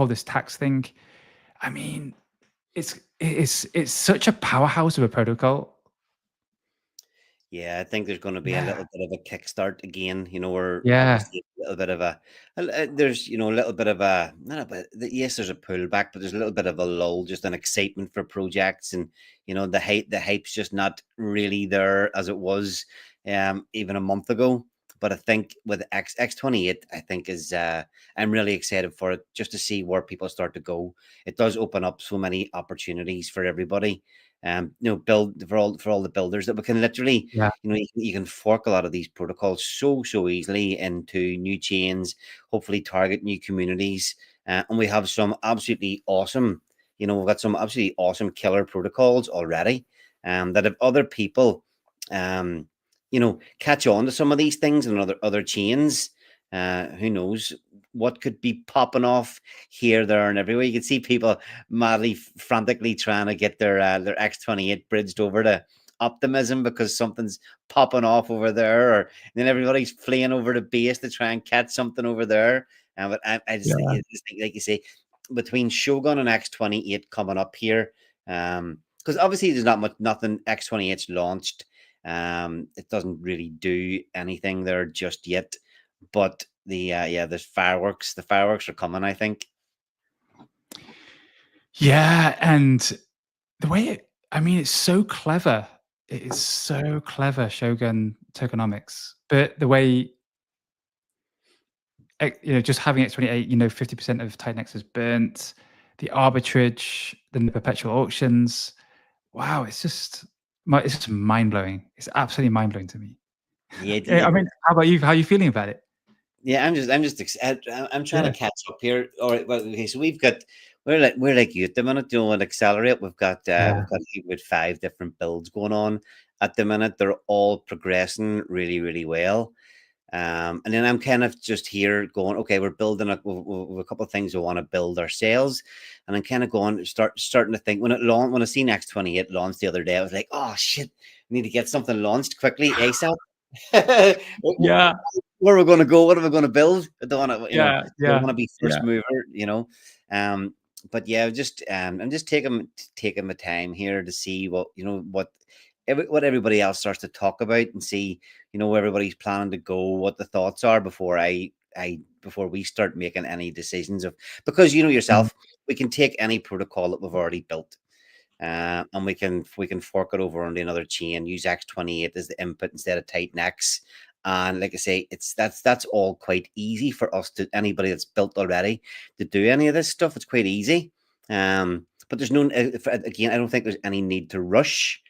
this tax thing. I mean, it's such a powerhouse of a protocol. Yeah, I think there's going to be a Yeah, little bit of a kickstart again. We're yeah, obviously a little bit of there's a little bit of a not a bit. Yes, there's a pullback, but there's a little bit of a lull, just an excitement for projects, and the hype's just not really there as it was even a month ago. But I think with X28, I think is I'm really excited for it, just to see where people start to go. It does open up so many opportunities for everybody. Build for all the builders, that we can literally, yeah. you can fork a lot of these protocols so easily into new chains, hopefully target new communities, and we have some absolutely awesome, we've got some absolutely awesome killer protocols already, that if other people, um, catch on to some of these things and other chains, who knows what could be popping off here, there, and everywhere. You can see people madly, frantically trying to get their X28 bridged over to Optimism because something's popping off over there, or then everybody's fleeing over to base to try and catch something over there. But I just think, like you say, between Shogun and X28 coming up here, because obviously there's nothing X28's launched. It doesn't really do anything there just yet, but there's fireworks. The fireworks are coming, I think. Yeah, and the way I mean, it's so clever. It is so clever, Shogun tokenomics. But the way, just having X28, 50% of Titan X is burnt, the arbitrage, then the perpetual auctions. Wow, it's just mind blowing. It's absolutely mind blowing to me. Yeah, I mean, how about you? How are you feeling about it? yeah. I'm just I'm trying to Yeah, catch up here. All right, well, okay. So we're like you at the minute. At Accelerate, we've got yeah, we've got about 5 different builds going on at the minute. They're all progressing really well. And then I'm kind of just here going, okay, we're building we've a couple of things we want to build ourselves, and I'm kind of starting to think, when I seen X28 launched the other day, I was like, oh shit, we need to get something launched quickly ASAP. yeah, Where are we going to go? What are we going to build? I don't want to, yeah, I don't yeah, want to be yeah. first mover. Um, but yeah, I'm just taking my time here to see what everybody else starts to talk about, and see, where everybody's planning to go, what the thoughts are before we start making any decisions because Mm. yourself, we can take any protocol that we've already built, and we can fork it over on another chain, use X28 as the input instead of Titan X. And like I say, that's all quite easy for us to anybody that's built already to do any of this stuff. It's quite easy. But there's no again, I don't think there's any need to rush.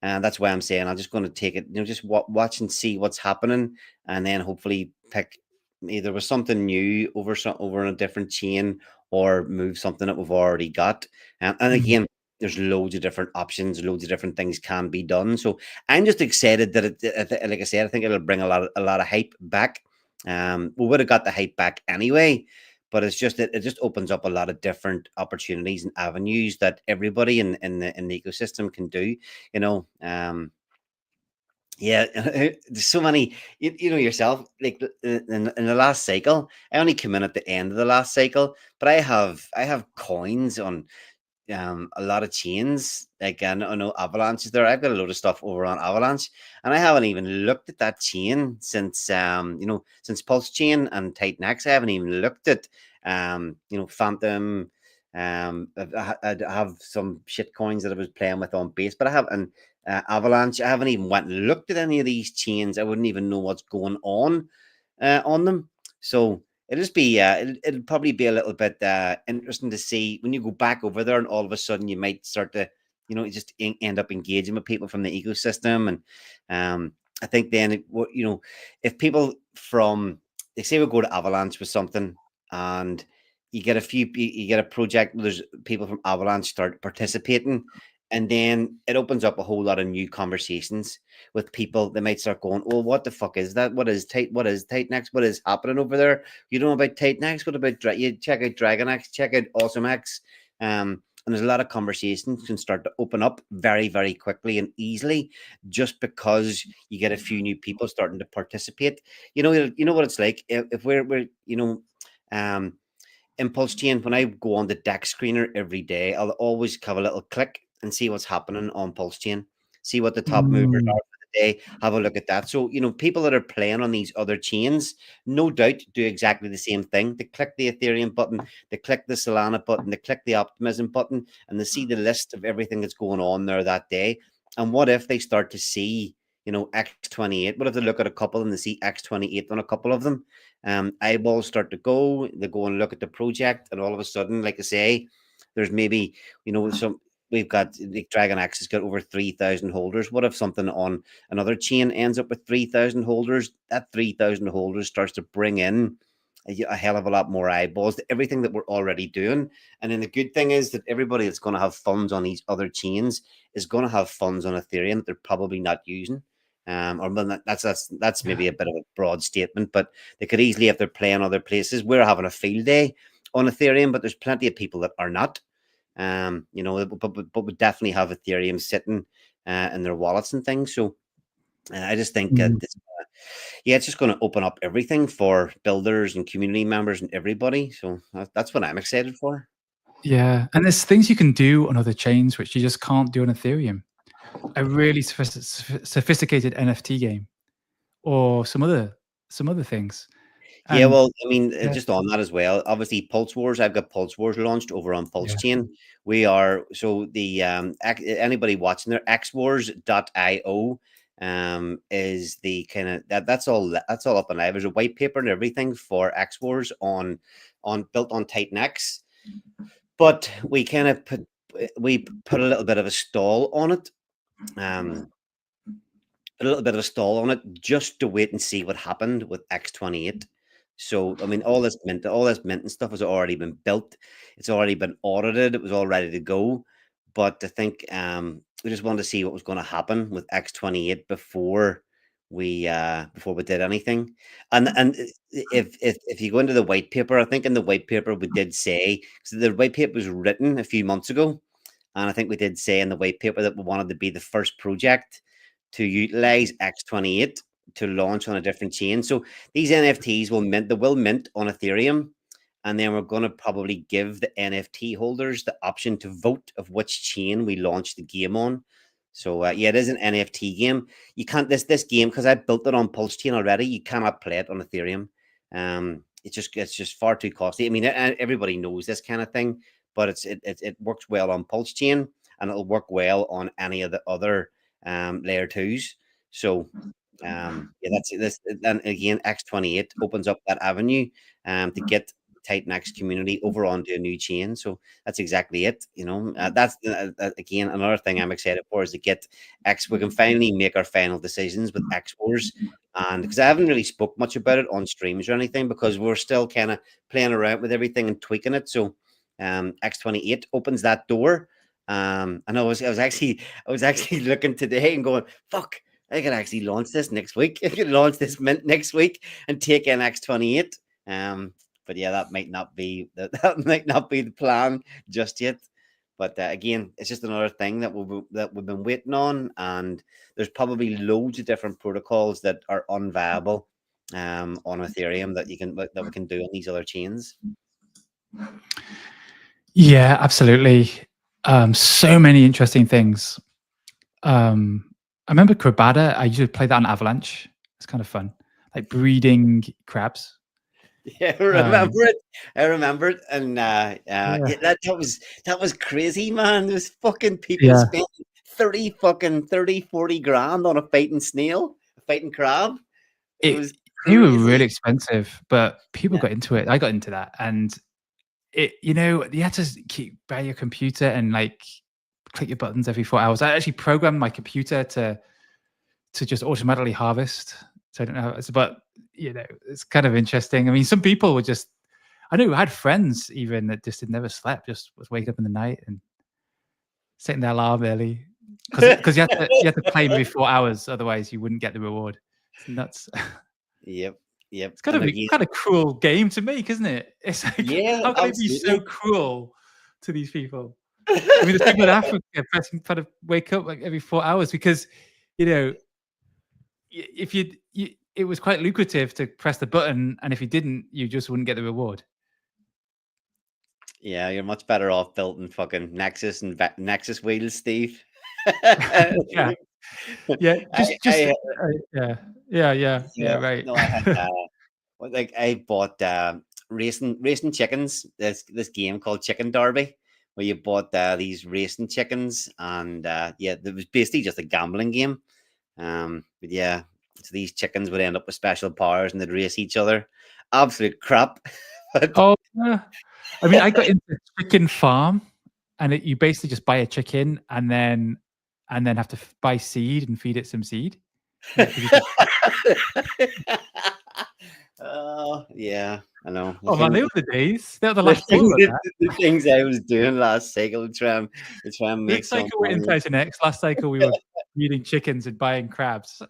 And that's why I'm saying I'm just going to take it, just watch and see what's happening, and then hopefully pick either with something new over on a different chain, or move something that we've already got. And again, there's loads of different options, loads of different things can be done. So I'm just excited that like I said, I think it'll bring a lot of hype back. We would have got the hype back anyway, but it's just it just opens up a lot of different opportunities and avenues that everybody in the ecosystem can do. You know, yeah, there's so many. You know yourself, like in the last cycle, I only came in at the end of the last cycle, but I have coins on a lot of chains. Like I know Avalanche is there. I've got a load of stuff over on Avalanche, and I haven't even looked at that chain since since Pulse Chain and Titan X. I haven't even looked at Phantom. I have some shit coins that I was playing with on base, but I haven't. Avalanche. I haven't even went and looked at any of these chains. I wouldn't even know what's going on them. So it'll just be it'll probably be a little bit interesting to see when you go back over there, and all of a sudden you might start to just end up engaging with people from the ecosystem. And I think then if people from, they say we go to Avalanche with something, and you get a project where there's people from Avalanche start participating, and then it opens up a whole lot of new conversations with people. They might start going, "Oh, what the fuck is that? What is Titan X? What is happening over there? You know about Titan X? What about you check out Dragon X? Check out Awesome X." And there's a lot of conversations can start to open up very, very quickly and easily, just because you get a few new people starting to participate. You know what it's like if we're Impulse Chain. When I go on the deck screener every day, I'll always have a little click and see what's happening on Pulse Chain, see what the top movers are for the day, have a look at that. So, people that are playing on these other chains, no doubt do exactly the same thing. They click the Ethereum button, they click the Solana button, they click the Optimism button, and they see the list of everything that's going on there that day. And what if they start to see, X28? What if they look at a couple and they see X28 on a couple of them? Eyeballs start to go, they go and look at the project, and all of a sudden, like I say, there's maybe, we've got like Dragon X has got over 3,000 holders. What if something on another chain ends up with 3,000 holders? That 3,000 holders starts to bring in a hell of a lot more eyeballs to everything that we're already doing. And then the good thing is that everybody that's going to have funds on these other chains is going to have funds on Ethereum that they're probably not using. Or that's maybe a bit of a broad statement, but they could easily, if they're playing other places, we're having a field day on Ethereum, but there's plenty of people that are not. But we definitely have Ethereum sitting in their wallets and things. So I just think it's just going to open up everything for builders and community members and everybody. So that's what I'm excited for. Yeah, and there's things you can do on other chains which you just can't do on Ethereum. A really sophisticated NFT game, or some other things. Yeah, well, I mean, just on that as well. Obviously, Pulse Wars. I've got Pulse Wars launched over on Pulse Chain. We are the anybody watching there, xwars.io is the kind of that's all up and live. There's a white paper and everything for X Wars on built on Titan X, but we kind of put a little bit of a stall on it. A little bit of a stall on it just to wait and see what happened with X28. So, I mean, all this mint and stuff has already been built. It's already been audited. It was all ready to go. But I think we just wanted to see what was going to happen with X28 before we did anything. And if you go into the white paper, I think in the white paper we did say, because the white paper was written a few months ago, and I think we did say in the white paper that we wanted to be the first project to utilize X28 to launch on a different chain. So these NFTs will mint on Ethereum, and then we're going to probably give the NFT holders the option to vote of which chain we launch the game on. So it is an NFT game. You can't this game, because I built it on Pulse Chain already. You cannot play it on Ethereum. It's just far too costly. I mean, everybody knows this kind of thing, but it works well on Pulse Chain, and it'll work well on any of the other layer 2s. So that's this. And again, X28 opens up that avenue to get Titan X community over onto a new chain. So that's exactly it. That's again another thing I'm excited for, is to get X. We can finally make our final decisions with X Wars And because I haven't really spoke much about it on streams or anything, because we're still kind of playing around with everything and tweaking it. So X28 opens that door. And I was actually looking today and going, fuck, I could actually launch this next week. I could launch this mint next week and take in X28. But yeah, that might not be that might not be the plan just yet. But again, it's just another thing that we've been waiting on, and there's probably loads of different protocols that are unviable on Ethereum that we can do on these other chains. Yeah, absolutely. So many interesting things. I remember Crabada. I used to play that on Avalanche. It's kind of fun, like breeding crabs. Yeah, I remember it. I remember it, and yeah, that was crazy, man. There's fucking people spending 40 grand on a fighting snail, a fighting crab. It was they were crazy. really expensive, but people got into it. I got into that, and you had to keep by your computer and like click your buttons every 4 hours. I actually programmed my computer to just automatically harvest. So I don't know how it's, but it's kind of interesting. I mean, some people were just, I know I had friends even that just had never slept, just was waking up in the night and setting their alarm early because you had to play every 4 hours, otherwise you wouldn't get the reward. It's nuts. Yep. It's kind of cruel game to make, isn't it? It's like, how can I be so cruel to these people? I mean, there's people in Africa trying to wake up like every 4 hours because, if it was quite lucrative to press the button, and if you didn't, you just wouldn't get the reward. Yeah, you're much better off building fucking Nexus and Nexus wheels, Steve. Yeah, right. No, I had like I bought racing chickens. This game called Chicken Derby, where you bought these racing chickens, and yeah, it was basically just a gambling game. But yeah, so these chickens would end up with special powers and they'd race each other. Absolute crap. Oh, yeah. I mean, I got into chicken farm, and you basically just buy a chicken and then have to buy seed and feed it some seed. Oh yeah, I know. Oh man, they were the days. They were the last the things I was doing last cycle to try and make this cycle we're into next. Last cycle we were eating chickens and buying crabs.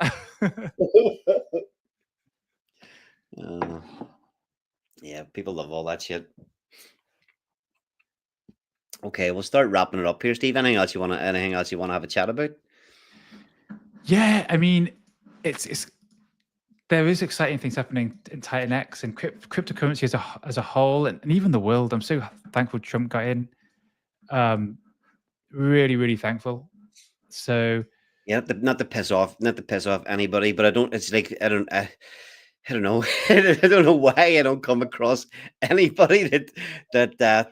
Yeah, people love all that shit. Okay, we'll start wrapping it up here, Steve. Anything else you want to have a chat about? Yeah, I mean, there is exciting things happening in Titan X and cryptocurrency as a whole, and even the world. I'm so thankful Trump got in. Really, really thankful. So yeah, not to piss off anybody, but I don't. It's like I don't know. I don't know why I don't come across anybody that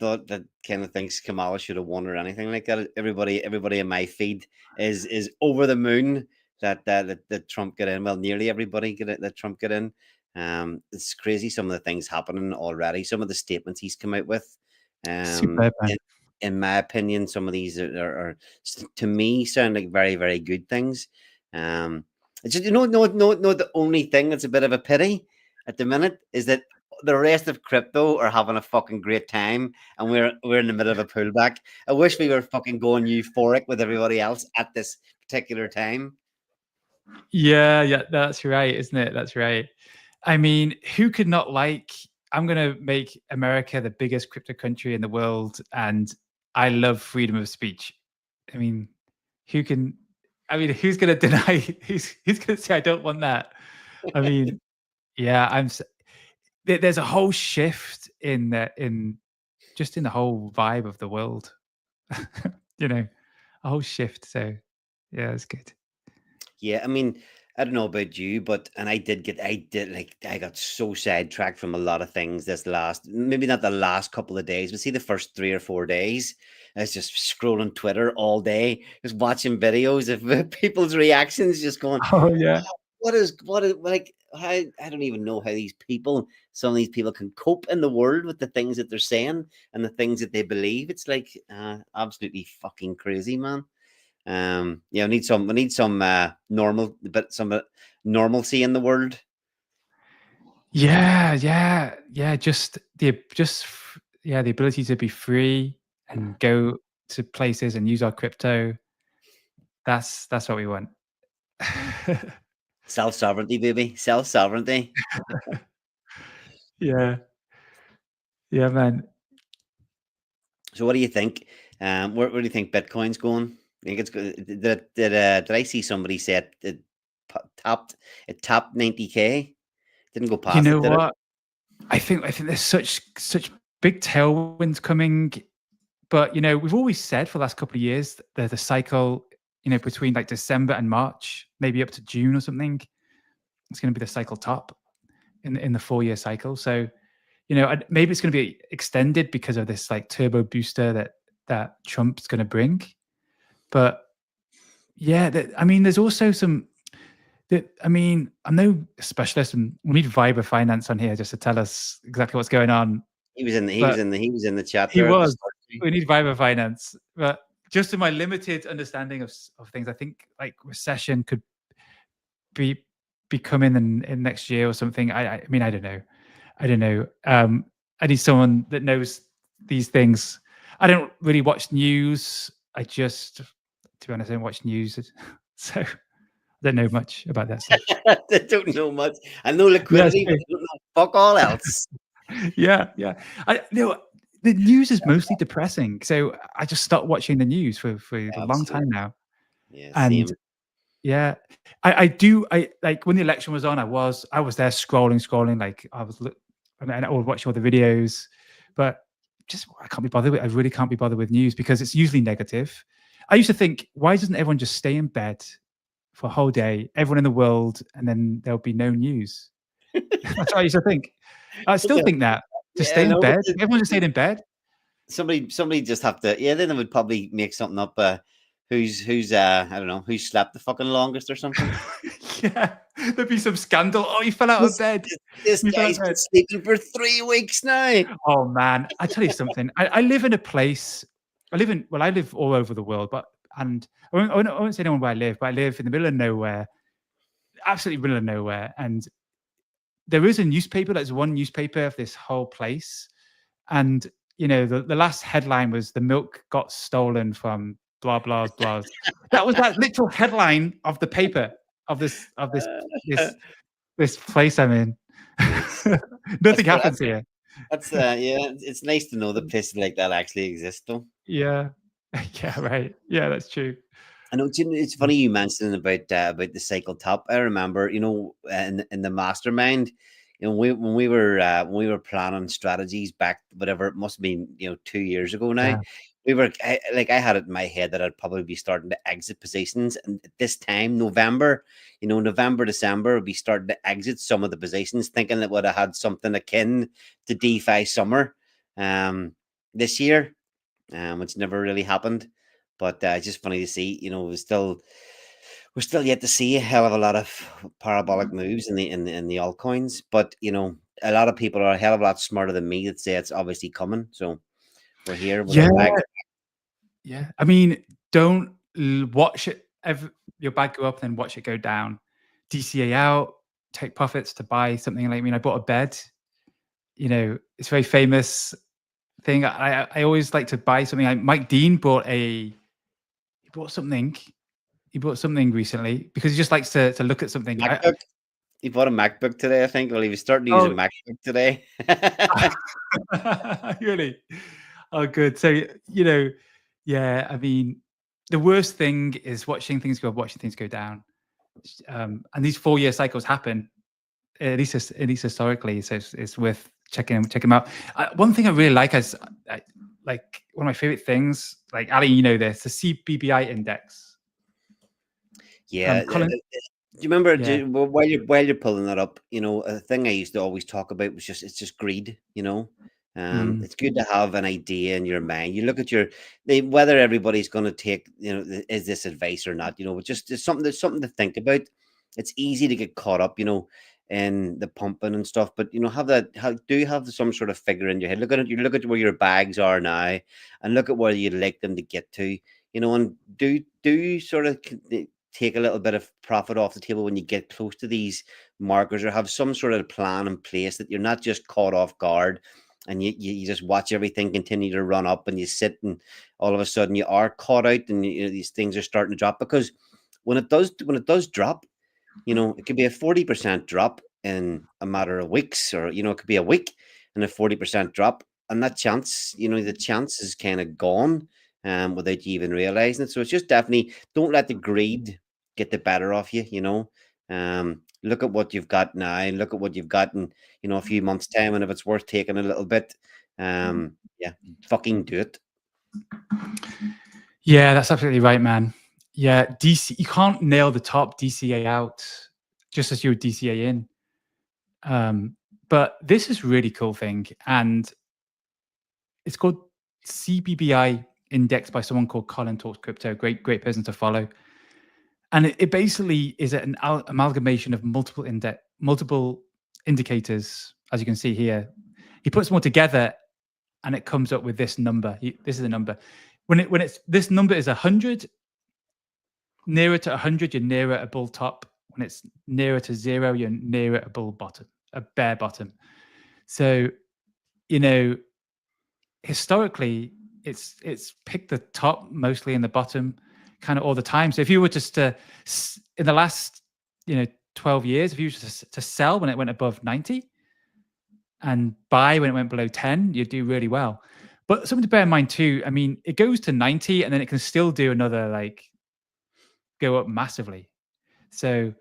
thought that kind of thinks Kamala should have won or anything like that. Everybody in my feed is over the moon that Trump got in. Well, nearly everybody that Trump got in. It's crazy some of the things happening already. Some of the statements he's come out with. superb, man. In my opinion, some of these are to me sound like very, very good things. It's just, no. The only thing that's a bit of a pity at the minute is that the rest of crypto are having a fucking great time, and we're in the middle of a pullback. I wish we were fucking going euphoric with everybody else at this particular time. Yeah, that's right, isn't it? That's right. I mean, who could not like? I'm going to make America the biggest crypto country in the world, and I love freedom of speech. I mean, who's going to deny? Who's going to say I don't want that? I mean, yeah, there's a whole shift in the whole vibe of the world. A whole shift. So yeah, it's good. Yeah, I mean, I don't know about you, but I got so sidetracked from a lot of things maybe not the last couple of days, but see the first 3 or 4 days, I was just scrolling Twitter all day, just watching videos of people's reactions, just going, oh yeah, what is like, how, I don't even know how some of these people can cope in the world with the things that they're saying and the things that they believe. It's like absolutely fucking crazy, man. Yeah, we need some normalcy in the world. Yeah, just the ability to be free and go to places and use our crypto. That's what we want. Self-sovereignty, baby. Self-sovereignty. Yeah. Yeah, man. So what do you think? Where do you think Bitcoin's going? I think it's good. Did I see somebody said it topped 90K? Didn't go You past know it, did it? what? I think there's such big tailwinds coming, but we've always said for the last couple of years that the cycle, between like December and March, maybe up to June or something, it's going to be the cycle top in the 4-year cycle. So, maybe it's going to be extended because of this like turbo booster that Trump's going to bring. But yeah, there's also some. I'm no specialist, and we need Vyper Finance on here just to tell us exactly what's going on. He was in the chat He there at the was. start. We need Vyper Finance, but just in my limited understanding of things, I think like recession could be coming in next year or something. I mean, I don't know. I need someone that knows these things. I don't really watch news. To be honest, I don't watch news, so I don't know much about that stuff. They don't know much. I know liquidity, but they don't know fuck all else. Yeah. The news is mostly depressing, so I just stopped watching the news for a long time now. Yeah, And same. yeah, I do. I like when the election was on. I was there scrolling. Like I was watching all the videos, but just I can't be bothered with. I really can't be bothered with news because it's usually negative. I used to think, why doesn't everyone just stay in bed for a whole day, everyone in the world, and then there'll be no news? That's what I used to think. I still think that. Just Yeah, stay in no, bed. Everyone just stayed in bed. somebody just have to. Yeah, then they would probably make something up. Who's I don't know, who slept the fucking longest or something. Yeah, there'd be some scandal. Oh, you fell out of bed. This You fell out guy's of been bed. sleeping for 3 weeks now. Oh man, I tell you something. I live in a place. I live all over the world, and I won't say anyone where I live, but I live in the middle of nowhere, absolutely middle of nowhere. And there is a newspaper. There's one newspaper of this whole place, and the last headline was the milk got stolen from blah blah blah. That was that literal headline of the paper of this place I'm in. Nice. Nothing happens here. That's yeah. It's nice to know that places like that actually exist, though. Yeah. Yeah, right. Yeah, that's true. I know. It's funny you mentioned about the cycle top. I remember, in the mastermind, when we were planning strategies back, whatever it must have been, 2 years ago now. Yeah. I had it in my head that I'd probably be starting to exit positions, and at this time, November, December, would be starting to exit some of the positions, thinking that would have had something akin to DeFi summer, this year, which never really happened. But it's just funny to see, we're still yet to see a hell of a lot of parabolic moves in the altcoins. But a lot of people are a hell of a lot smarter than me that say it's obviously coming. So we're here with our bag. Yeah. I mean, don't watch it. Your bag go up, then watch it go down. DCA out, take profits to buy something. Like, I mean, I bought a bed. It's a very famous thing. I always like to buy something. Mike Dean bought something. He bought something recently because he just likes to look at something. MacBook. He bought a MacBook today, I think. Well, he was starting to use a MacBook today. Really? Oh, good. So, yeah, I mean, the worst thing is watching things go up, watching things go down. And these 4-year cycles happen, at least historically. So it's worth checking them out. One thing I really like is like one of my favorite things, like Ali, this, the CBBI index. Yeah. Colin, do you remember while you're pulling that up, a thing I used to always talk about was it's just greed, It's good to have an idea in your mind. You look at whether everybody's going to take, is this advice or not, but just it's something to think about. It's easy to get caught up, in the pumping and stuff, but do you have some sort of figure in your head? Look at where your bags are now, and look at where you'd like them to get to. and do sort of take a little bit of profit off the table when you get close to these markers, or have some sort of plan in place that you're not just caught off guard and you just watch everything continue to run up and you sit and all of a sudden you are caught out and these things are starting to drop. Because when it does drop, it could be a 40% drop in a matter of weeks, or it could be a week and a 40% drop, and that chance, the chance is kind of gone, without you even realizing it. So it's just definitely, don't let the greed get the better of you. Look at what you've got now, and look at what you've got in a few months' time, and if it's worth taking a little bit, yeah, fucking do it. Yeah, that's absolutely right, man. Yeah, you can't nail the top, DCA out, just as you would DCA in. But this is a really cool thing, and it's called CBBI, indexed by someone called Colin Talks Crypto. Great person to follow. And it basically is an amalgamation of multiple indicators, as you can see here. He puts them all together, and it comes up with this number. This is a number. When it's this number is 100, nearer to 100, you're nearer a bull top. When it's nearer to 0, you're nearer a bull bottom, a bear bottom. So, historically, it's picked the top mostly in the bottom kind of all the time. So if you were just to, in the last 12 years, if you were to sell when it went above 90 and buy when it went below 10, you'd do really well. But something to bear in mind too, I mean, it goes to 90 and then it can still do another, go up massively. So,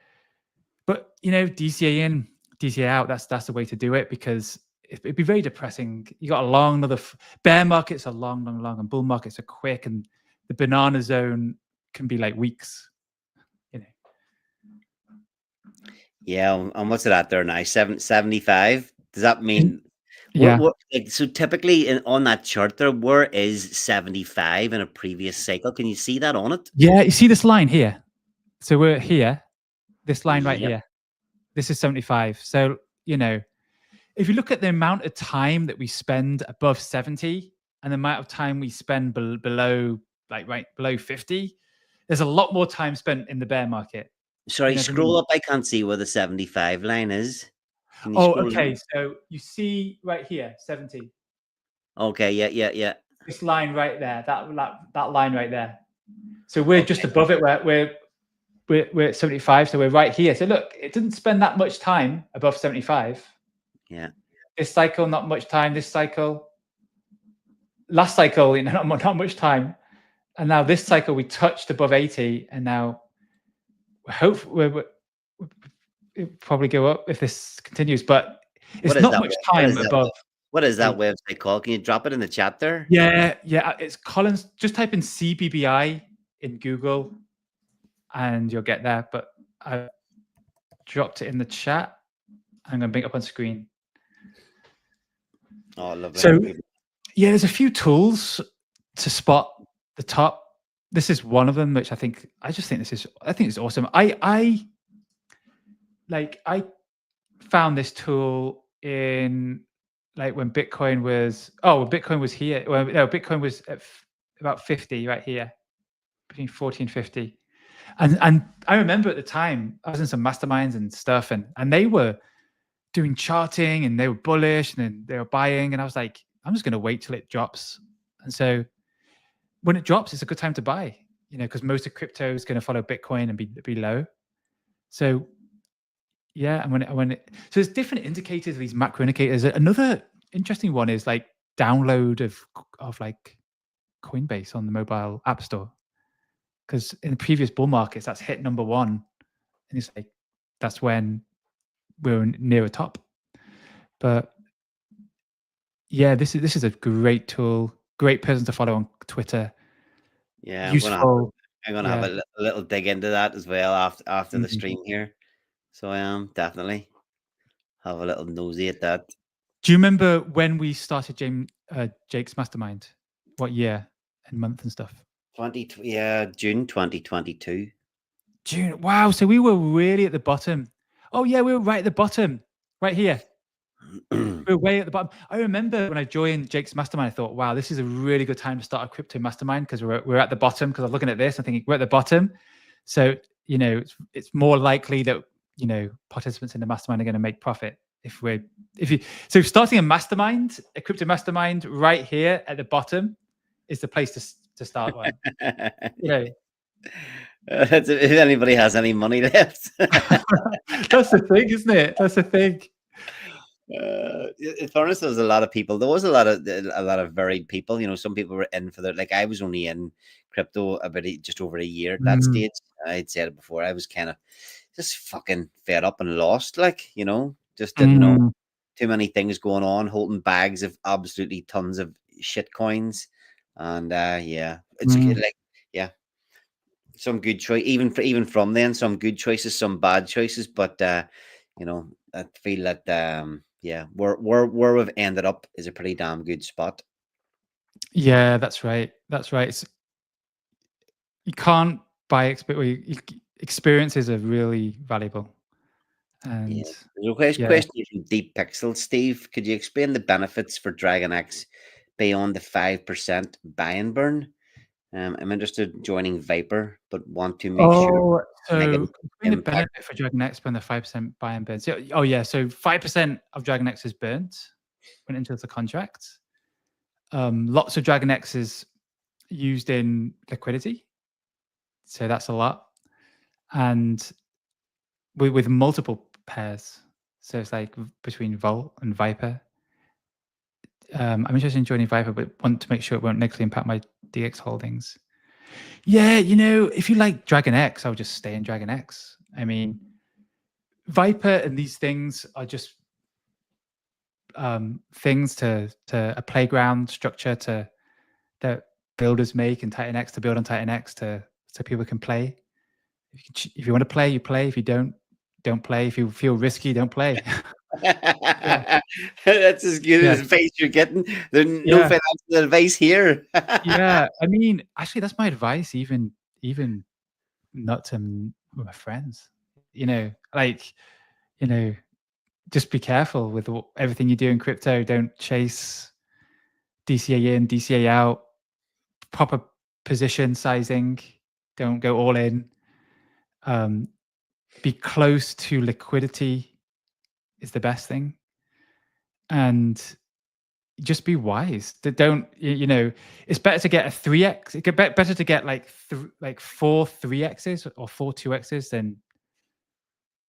but DCA in, DCA out, that's the way to do it, because it'd be very depressing. You got a long, bear markets are long, and bull markets are quick, and the banana zone can be like weeks. Yeah, and what's it at there now? 75. Does that mean? Yeah. So typically on that chart there, where is 75 in a previous cycle? Can you see that on it? Yeah, you see this line here. So we're here. This line right here. This is 75. So if you look at the amount of time that we spend above 70 and the amount of time we spend below, below 50, there's a lot more time spent in the bear market. Sorry, scroll up. I can't see where the 75 line is. Okay. In? So you see right here, 70. Okay. Yeah. This line right there, that line right there. So we're just above it. We're at 75. So we're right here. So look, it didn't spend that much time above 75. Yeah. This cycle, not much time. This cycle, last cycle, not much time. And now this cycle, we touched above 80, and now we'll probably go up if this continues. But it's not much time above. What is that website called? Can you drop it in the chat there? Yeah. It's Collins. Just type in CBBI in Google, and you'll get there. But I dropped it in the chat. I'm going to bring it up on screen. Oh, lovely. So, yeah, there's a few tools to spot the top. This is one of them, which I think it's awesome. I found this tool in when Bitcoin was here. Well, no, Bitcoin was at about 50 right here, between 40 and 50. And I remember at the time I was in some masterminds and stuff, and they were doing charting and they were bullish and then they were buying, and I was like, I'm just going to wait till it drops. And so when it drops, it's a good time to buy, because most of crypto is going to follow Bitcoin and be low. So yeah, and so there's different indicators, these macro indicators. Another interesting one is download of Coinbase on the mobile app store, because in the previous bull markets, that's hit number 1, and it's that's when we're near a top. But yeah, this is a great tool, great person to follow on Twitter. Yeah, useful. I'm gonna have a little dig into that as well after the stream here. So I am definitely have a little nosy at that. Do you remember when we started Jake's mastermind? What year and month and stuff? June 2022. June. Wow. So we were really at the bottom. Oh yeah, we were right at the bottom, right here. We're way at the bottom. I remember when I joined Jake's mastermind, I thought, wow, this is a really good time to start a crypto mastermind because we're at the bottom. Because I was looking at this and thinking we're at the bottom. So, it's more likely that, participants in the mastermind are going to make profit so starting a crypto mastermind right here at the bottom is the place to start one. If anybody has any money left. That's the thing, isn't it? That's the thing. In fairness, there was a lot of people. There was a lot of varied people. Some people were in for like I was only in crypto just over a year at that stage. I'd said it before. I was kind of just fucking fed up and lost. Just didn't know. Too many things going on, holding bags of absolutely tons of shit coins, and it's some good choice. Even from then, some good choices, some bad choices, but I feel that where we've ended up is a pretty damn good spot. Yeah, that's right. You can't buy experiences are really valuable. And Question from Deep Pixel. Steve, could you explain the benefits for DragonX beyond the 5% buy and burn? I'm interested in joining Vyper, but want to make sure. So the benefit for DragonX beyond the 5% buy and burn. So 5% of DragonX is burnt, went into the contract. Lots of DragonX is used in liquidity, so that's a lot, and with multiple pairs. So it's like between Volt and Vyper. I'm interested in joining Vyper, but want to make sure it won't negatively impact my DX holdings. Yeah, if you like DragonX, I would just stay in DragonX. I mean, Vyper and these things are just things to a playground structure that builders make in TitanX to build on TitanX so people can play. If you want to play, you play. If you don't play. If you feel risky, don't play. That's as good as advice you're getting. There's no financial advice here. Yeah, I mean, actually, that's my advice. Even not to my friends. Just be careful with everything you do in crypto. Don't chase DCA in, DCA out. Proper position sizing. Don't go all in. Be close to liquidity is the best thing. And just be wise. Don't, it's better to get a 3x. It's better to get like 4 3x's or 4 2x's than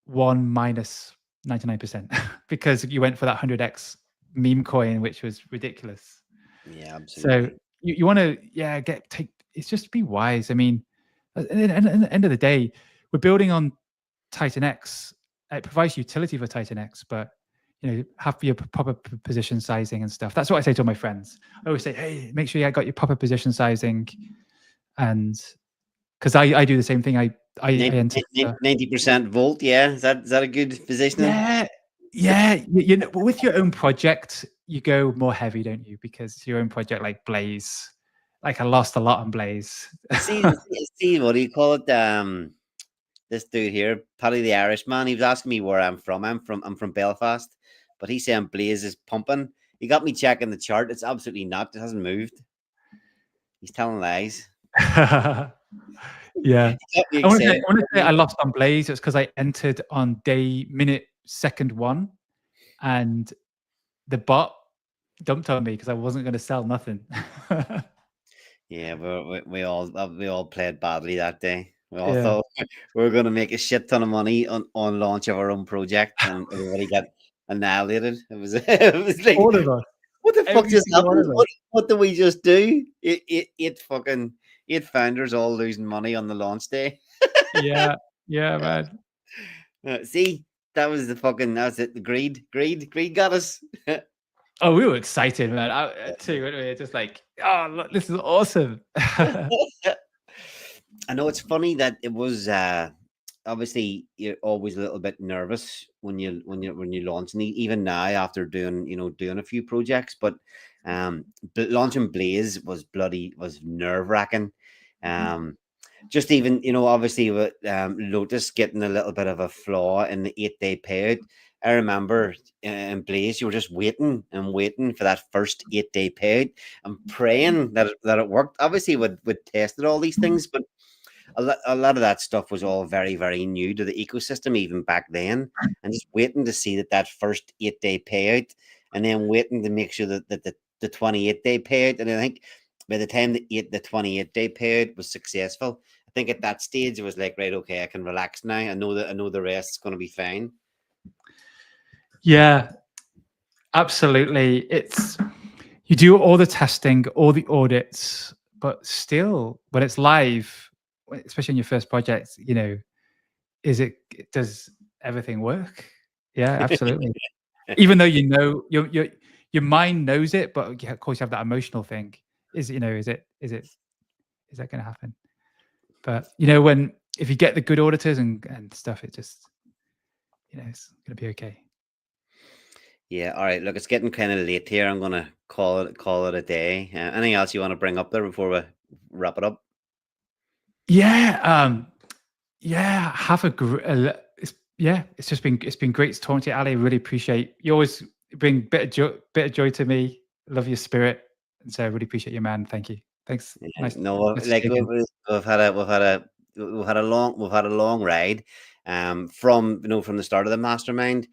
1 minus 99% because you went for that 100x meme coin, which was ridiculous. Yeah, absolutely. So you want to, it's just be wise. I mean, at the end of the day, we're building on TitanX. It provides utility for TitanX, but have your proper position sizing and stuff. That's what I say to all my friends. I always say, hey, make sure you got your proper position sizing, and because I do the same thing. I 90% Volt. Yeah, is that a good positioning? Yeah. With your own project, you go more heavy, don't you? Because your own project, like Blaze, like I lost a lot on Blaze. see, what do you call it? This dude here, Paddy the Irishman, he was asking me where I'm from. I'm from Belfast, but he's saying Blaze is pumping. He got me checking the chart. It's absolutely not. It hasn't moved. He's telling lies. Yeah. I want to say I lost on Blaze. It's because I entered on second 1, and the bot dumped on me because I wasn't going to sell nothing. Yeah, we all played badly that day. We all thought we were going to make a shit ton of money on launch of our own project, and everybody got annihilated. It was like, all of us. What the fuck just happened? What did we just do? Eight founders all losing money on the launch day. Yeah, man. See, that was it. The greed got us. Oh, we were excited, man. Too, weren't we? Just like, oh, look, this is awesome. I know it's funny that it was obviously you're always a little bit nervous when you launch, and even now after doing a few projects, but launching Blaze was nerve wracking. Just even obviously with Lotus getting a little bit of a flaw in the 8-day payout. I remember in Blaze, you were just waiting and waiting for that first 8-day payout and praying that it worked. Obviously, we'd tested all these things, but a lot of that stuff was all very, very new to the ecosystem even back then, and just waiting to see that first 8-day payout, and then waiting to make sure that the 28-day payout. And I think by the time the 28-day payout was successful, I think at that stage it was like, right, okay, I can relax now. I know the rest is going to be fine. Yeah, absolutely. It's, you do all the testing, all the audits, but still, when it's live, especially in your first project, you know, does everything work? Yeah, absolutely. Even though you know your mind knows it, but of course you have that emotional thing. Is that going to happen? But you know, if you get the good auditors and stuff, it just, you know, it's going to be okay. Yeah. All right. Look, it's getting kind of late here. I'm gonna call it a day. Anything else you want to bring up there before we wrap it up? Yeah. Yeah. It's been great to talk to you, Ali. Really appreciate you. Always bring bit of joy to me. Love your spirit, and so I really appreciate you, man. Thank you. Thanks. Yeah, Nice. no, nice to like see you again. we've had a long ride, from from the start of the mastermind.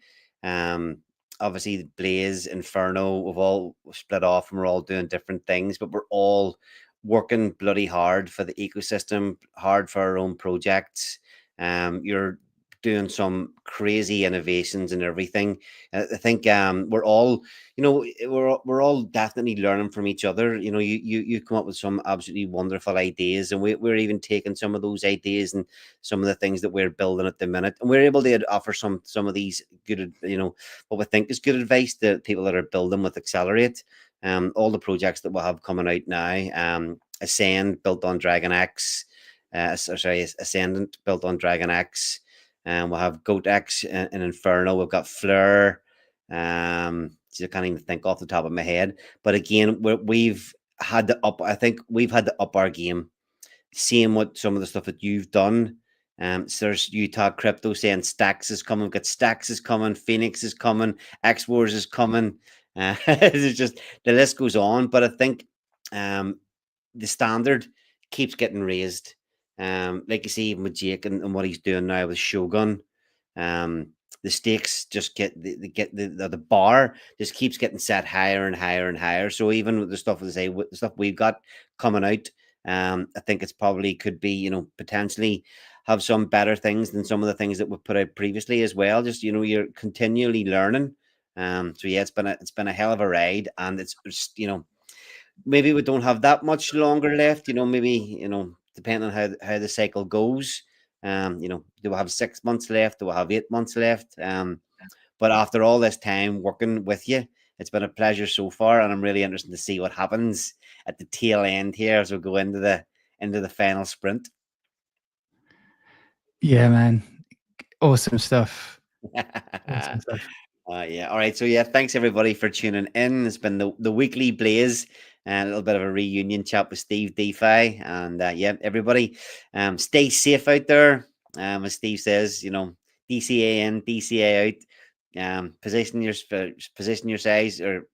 Obviously Blaze, Inferno, we've all split off and we're all doing different things, but we're all working bloody hard for the ecosystem, hard for our own projects. You're doing some crazy innovations and everything. I think we're all, we're all definitely learning from each other. You come up with some absolutely wonderful ideas, and we're even taking some of those ideas and some of the things that we're building at the minute, and we're able to offer some of these good, what we think is good advice to people that are building with Accelerate. All the projects that we'll have coming out now, Ascend built on Dragon X, Ascendant built on Dragon X. And we'll have GoatX and Inferno. We've got Fleur. So I can't even think off the top of my head. But again, we've had to up. I think we've had to up our game. Seeing what some of the stuff that you've done. So there's Utah Crypto saying Stacks is coming. We've got Stacks is coming. Phoenix is coming. X Wars is coming. It's just, the list goes on. But I think the standard keeps getting raised. Like you see, even with Jake and what he's doing now with Shogun, the stakes just the bar just keeps getting set higher and higher and higher. So even with the stuff, the stuff we've got coming out, I think it's probably could be, potentially have some better things than some of the things that we've put out previously as well. Just, you're continually learning. So yeah, it's been a hell of a ride, and it's just, maybe we don't have that much longer left, maybe, depending on how the cycle goes. Do we have 6 months left? Do we have 8 months left? But after all this time working with you, it's been a pleasure so far, and I'm really interested to see what happens at the tail end here as we go into the final sprint. Yeah, man. Awesome stuff. Awesome stuff. Yeah. All right. So yeah, thanks everybody for tuning in. It's been the weekly Blaze, and a little bit of a reunion chat with Steve DeFi. And yeah, everybody, stay safe out there. As Steve says, DCA in, DCA out. Position your size, or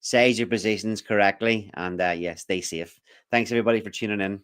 size your positions correctly, and yeah, stay safe. Thanks everybody for tuning in.